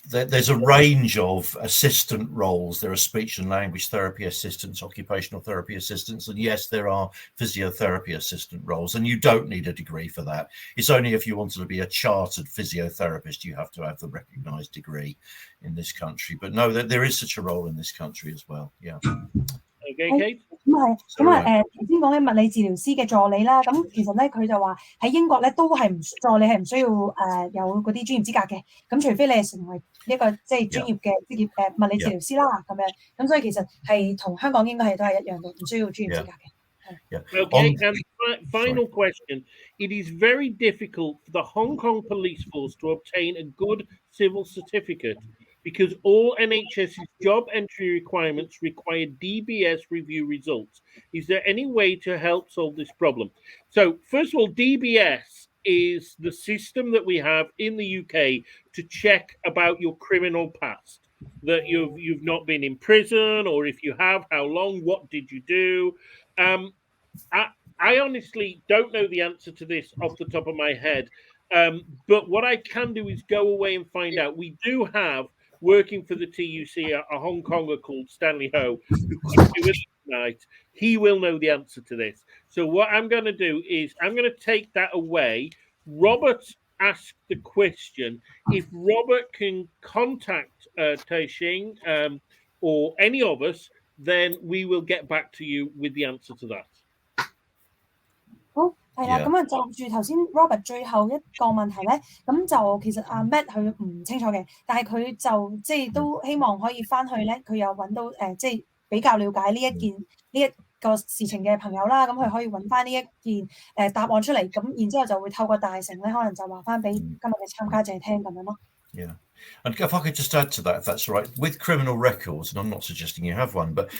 There's a range of assistant roles. There are speech and language therapy assistants, occupational therapy assistants, and yes, there are physiotherapy assistant roles, and you don't need a degree for that. It's only if you wanted to be a chartered physiotherapist you have to have the recognised degree in this country. But no, there is such a role in this country as well. Yeah. Okay, Kate? 頭先講嘅物理治療師嘅助理啦，咁其實咧佢就話喺英國咧都係助理係唔需要有嗰啲專業資格嘅，咁除非你係成為一個即係專業嘅職業物理治療師啦咁樣，咁所以其實係同香港應該係都係一樣嘅，唔需要專業資格嘅。Okay, and final question. It is very difficult for the Hong Kong police force to obtain a good civil certificate because all NHS's job entry requirements require DBS review results. Is there any way to help solve this problem? So, first of all, DBS is the system that we have in the UK to check about your criminal past. That you've not been in prison, or if you have, how long, what did you do? I honestly don't know the answer to this off the top of my head. But what I can do is go away and find out. We do have, working for the TUC, a Hong Konger called Stanley Ho, who could be with us tonight. He will know the answer to this. So what I'm going to do is I'm going to take that away. Robert asked the question. If Robert can contact Taishing or any of us, then we will get back to you with the answer to that. 好，係啦，咁就住頭先 Robert 最後一個問題咧，咁就其實阿 Matt 佢唔清楚嘅，但係佢就即係都希望可以翻去咧，佢有揾到即係比較了解呢一個事情嘅朋友啦，咁佢可以揾翻呢一件答案出嚟，咁然之後就會透過大成咧，可能就話翻俾今日嘅參加者聽咁樣咯。Yeah. And if I could just add to that, if that's all right, with criminal records, and I'm not suggesting you have one, but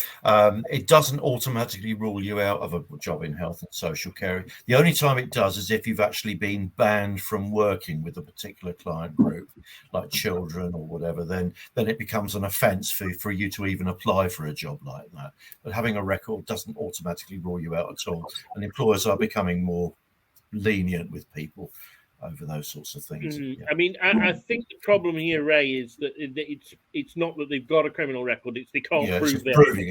it doesn't automatically rule you out of a job in health and social care. The only time it does is if you've actually been banned from working with a particular client group, like children or whatever, then it becomes an offence for you to even apply for a job like that. But having a record doesn't automatically rule you out at all. And employers are becoming more lenient with people over those sorts of things. I mean, I think the problem here, Ray, is that it's not that they've got a criminal record; it's they can't prove it. Proving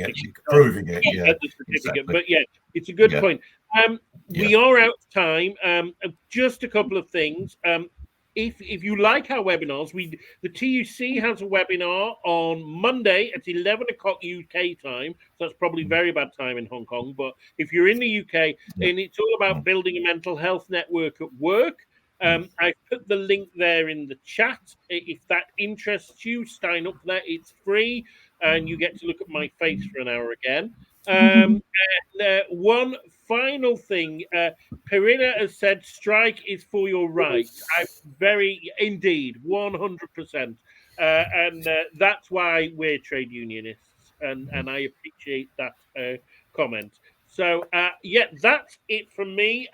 it. Yeah, the certificate. exactly. But yeah, it's a good point. We are out of time. Just a couple of things. If you like our webinars, the TUC has a webinar on Monday at 11 o'clock UK time. So that's probably very bad time in Hong Kong. But if you're in the UK, and it's all about building a mental health network at work. I put the link there in the chat. If that interests you, sign up there. It's free, and you get to look at my face for an hour again. And one final thing, Perina has said, strike is for your rights. Indeed, 100%. And that's why we're trade unionists, and I appreciate that comment. So, yeah, that's it from me.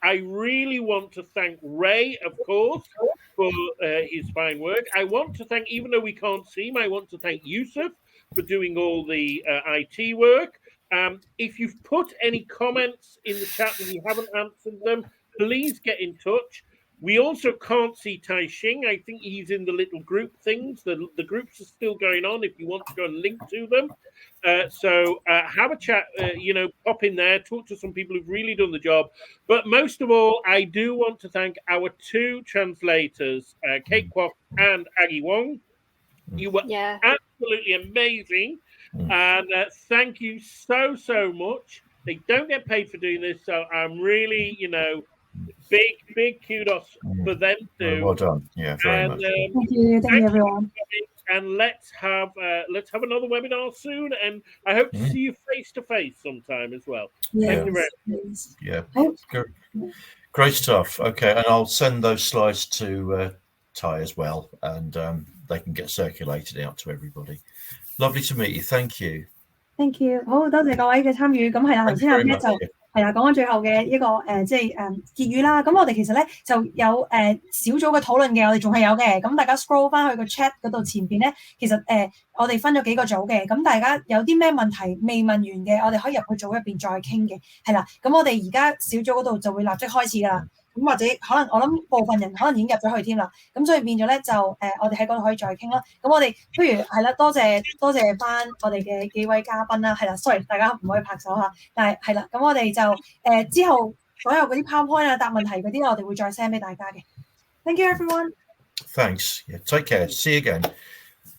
I really want to thank Ray, of course, for his fine work. I want to thank, even though we can't see him, I want to thank Yusuf for doing all the IT work. If you've put any comments in the chat and we haven't answered them, please get in touch. We also can't see Tai Xing. I think he's in the little group things. The groups are still going on if you want to go and link to them. So have a chat, pop in there, talk to some people who've really done the job. But most of all, I do want to thank our two translators, Kate Kwok and Aggie Wong. You were absolutely amazing. And thank you so much. They don't get paid for doing this, so I'm really, big kudos for them too. Well done. Yeah, very much. Thank you, everyone. And let's have another webinar soon, and I hope to see you face to face sometime as well. Thank you very much. Yeah, great stuff. Okay, and I'll send those slides to Ty as well, and they can get circulated out to everybody. Lovely to meet you. Thank you. Thank you。好多謝各位嘅參與。咁係啦，頭先阿 Matt 就係啦，講咗最後嘅一個結語啦。咁我哋其實咧就有小組嘅討論嘅，我哋仲係有嘅。咁大家 scroll 翻去個 chat 嗰度前邊咧，其實我哋分咗幾個組嘅。咁大家有啲咩問題未問完嘅，我哋可以入去組入邊再傾嘅。係啦，咁我哋而家小組嗰度就會立即開始噶啦。咁或者可能我諗部分人可能已經入咗去添啦，咁所以變咗咧就我哋喺嗰度可以再傾啦。咁我哋不如係啦，多謝翻我哋嘅幾位嘉賓啦，係啦 ，sorry 大家唔可以拍手嚇，但係係啦，咁我哋就之後所有嗰啲 PowerPoint 啊、答問題嗰啲，我哋會再 send 俾大家嘅。Thank you everyone. Thanks. Yeah, take care. See you again.